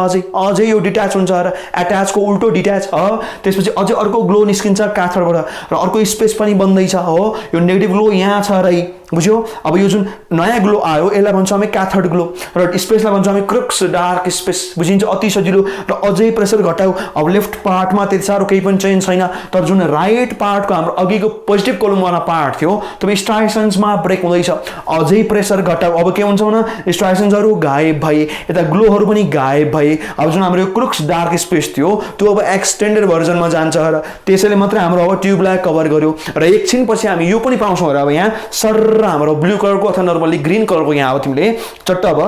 S1: अझै यो डिट्याच हुन्छ र एट्याचको उल्टो डिट्याच त्यसपछि अझै अर्को ग्लो निस्किन्छ क्याथोडबाट र अर्को स्पेस पनि बन्दैछ हो यो नेगेटिभ ग्लो यहाँ छ र बुझ्यो अब यो जुन नयाँ ग्लो आयो यसलाई भन्छौँ हामी क्याथोड ग्लो र स्पेसलाई भन्छौँ हामी क्रुक्स डार्क स्पेस बुझिन्छ अति सजिलो र अझै प्रेसर घटाऊ अब लेफ्ट पार्टमा त्यति साह्रो केही पनि चेन्ज छैन तर जुन राइट पार्टको हाम्रो अघिको पोजिटिभ कोलमवाला पार्ट थियो त्यो स्ट्राइसन्समा ब्रेक हुँदैछ अझै प्रेसर घटाऊ अब के हुन्छ भने स्ट्राइसन्सहरू गायब भए यता ग्लोहरू पनि गायब भए अब जुन हाम्रो यो क्रुक्स डार्क स्पेस थियो त्यो अब एक्सटेन्डेड भर्जनमा जान्छ र त्यसैले मात्रै हाम्रो अब ट्युबलाई कभर गर्यो र एकछिनपछि हामी यो पनि पाउँछौँ र अब यहाँ सर हाम्रो ब्लू कलरको अथवा नर्मली ग्रीन कलरको यहाँ अब तिमीले चट्ट अब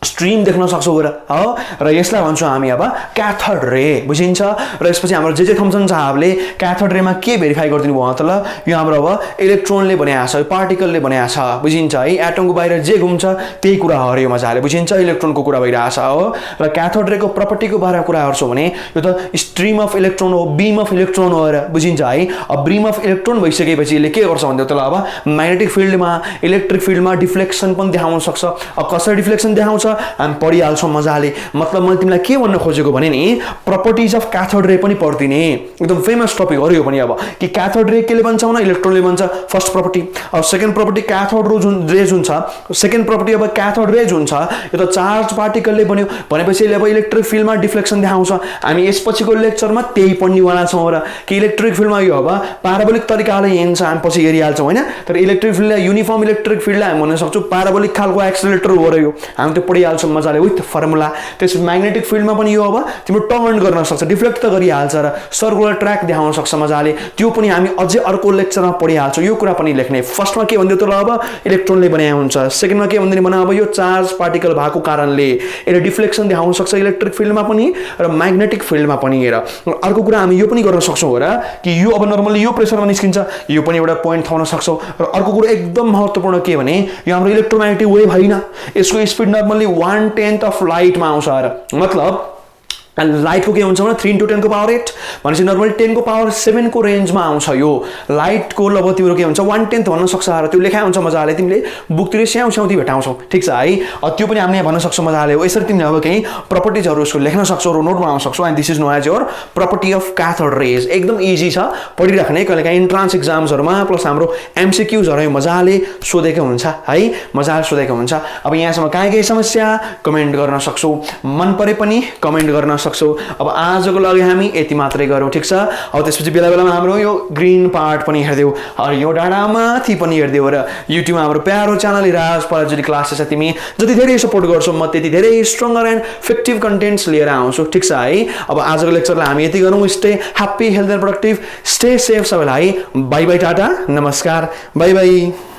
S1: स्ट्रीम देख्न सक्छौ र यसलाई भन्छौँ हामी अब क्याथोड रे बुझिन्छ र यसपछि हाम्रो जे थम्सन साहबले क्याथोड रेमा के भेरिफाई गरिदिनु भयो मतलब यो हाम्रो अब इलेक्ट्रोनले बनाएको छ पार्टिकलले बनाएको छ बुझिन्छ है एटमको बाहिर जे घुम्छ त्यही कुरा हो यो मजाले बुझिन्छ इलेक्ट्रोनको कुरा भइरहेछ हो र क्याथोड रेको प्रपर्टीको बारेमा कुरा गर्छौँ भने यो त स्ट्रीम अफ इलेक्ट्रोन हो बीम अफ इलेक्ट्रोन हो र बुझिन्छ है अब बीम अफ इलेक्ट्रोन भइसकेपछि यसले के गर्छ भन्दा त्यसलाई अब म्याग्नेटिक फिल्डमा इलेक्ट्रिक फिल्डमा डिफ्लेक्सन पनि देखाउन सक्छ अब कसरी डिफ्लेक्सन देखाउँछ हामी पढिहाल्छौँ मजाले मतलब मैले तिमीलाई के भन्न खोजेको भने नि प्रपर्टिज अफ क्याथोड रे पनि पढ्दिने एकदम फेमस टपिक हो यो पनि अब कि क्याथोड रे केले भन्छ भने इलेक्ट्रोनले भन्छ फर्स्ट प्रपर्टी अब सेकेन्ड प्रपर्टी क्याथोड रे जुन छ सेकेन्ड प्रपर्टी अब क्याथोड रे जुन छ यो त चार्ज पार्टिकलले बन्यो भनेपछि यसले अब इलेक्ट्रिक फिल्डमा डिफ्लेक्सन देखाउँछ हामी यसपछिको लेक्चरमा त्यही पढ्नेवाला छौँ र कि इलेक्ट्रिक फिल्डमा यो अब प्याराबोलिक तरिकाले हिँड्छ हामी पछि हेरिहाल्छौँ होइन तर इलेक्ट्रिक फिल्डलाई युनिफर्म इलेक्ट्रिक फिल्डलाई हामी भन्न सक्छौँ प्याराबोलिक खालको एक्सेलरेटर हो र यो हामी त्यो पढिहाल्छौँ मजाले विथ फर्मुला त्यस म्याग्नेटिक फिल्डमा पनि यो अब तिम्रो टर्न गर्न सक्छ डिफ्लेक्ट त गरिहाल्छ र सर्कुलर ट्र्याक देखाउन सक्छ मजाले त्यो पनि हामी अझै अर्को लेक्चरमा पढिहाल्छौँ यो कुरा पनि लेख्ने फर्स्टमा के भन्दियो त अब इलेक्ट्रोनले बनाएको हुन्छ सेकेन्डमा के भन्दिने भने अब यो चार्ज पार्टिकल भएको कारणले यसले डिफ्लेक्सन देखाउन सक्छ इलेक्ट्रिक फिल्डमा पनि र म्याग्नेटिक फिल्डमा पनि हेर अर्को कुरा हामी यो पनि गर्न सक्छौँ र कि यो अब नर्मली यो प्रेसरमा निस्किन्छ यो पनि एउटा पोइन्ट थाउन सक्छौँ र अर्को कुरा एकदम महत्त्वपूर्ण के भने यो हाम्रो इलेक्ट्रोम्याग्नेटिक वेभ होइन यसको स्पिड नर्मली 1/10 अफ लाइटमा आउँछ र मतलब लाइटको के हुन्छ भने 3 into 10 को पावर 8 भनेपछि नर्मली 10 को पावर 7 को रेन्जमा आउँछ यो लाइटको लगभग तिम्रो के हुन्छ 1/10 भन्न सक्छ र त्यो लेखा हुन्छ मजाले तिमीले बुकतिर स्याउस्याउती भेटाउँछौ ठीक छ है त्यो पनि हामीले भन्न सक्छौँ मजाले हो यसरी तिमीले अब केही प्रपर्टिजहरु यसको लेख्न सक्छौ र नोट बनाउन सक्छौ and this is known as your property of cathode rays एकदम इजी छ पढिराख्ने कहिलेकाहीँ इन्ट्रान्स एक्जाम्सहरुमा प्लस हाम्रो एमसीक्यूजहरु मजाले सोधेको हुन्छ है मजाले सोधेको हुन्छ अब यहाँसम्म कहाँ समस्या कमेन्ट गर्न सक्छौ मन परे पनि कमेन्ट गर्न सक्छौ। अब आजको लागि हामी यति मात्रै गरौँ, ठिक छ। अब त्यसपछि बेला बेलामा हाम्रो यो ग्रिन पार्ट पनि हेर्देऊ, यो डाँडा माथि पनि हेर्देऊ र युट्युबमा हाम्रो प्यारो च्यानल हिराज पराजुली क्लासेस छ। तिमी जति धेरै सपोर्ट गर्छौ म त्यति धेरै स्ट्रङ्गर एन्ड इफेक्टिभ कन्टेन्ट्स लिएर आउँछु, ठिक छ है। अब आजको लेक्चरलाई हामी यति गरौँ। Stay happy, health and productive, stay safe सबैलाई। बाई बाई, टाटा, नमस्कार, बाई बाई।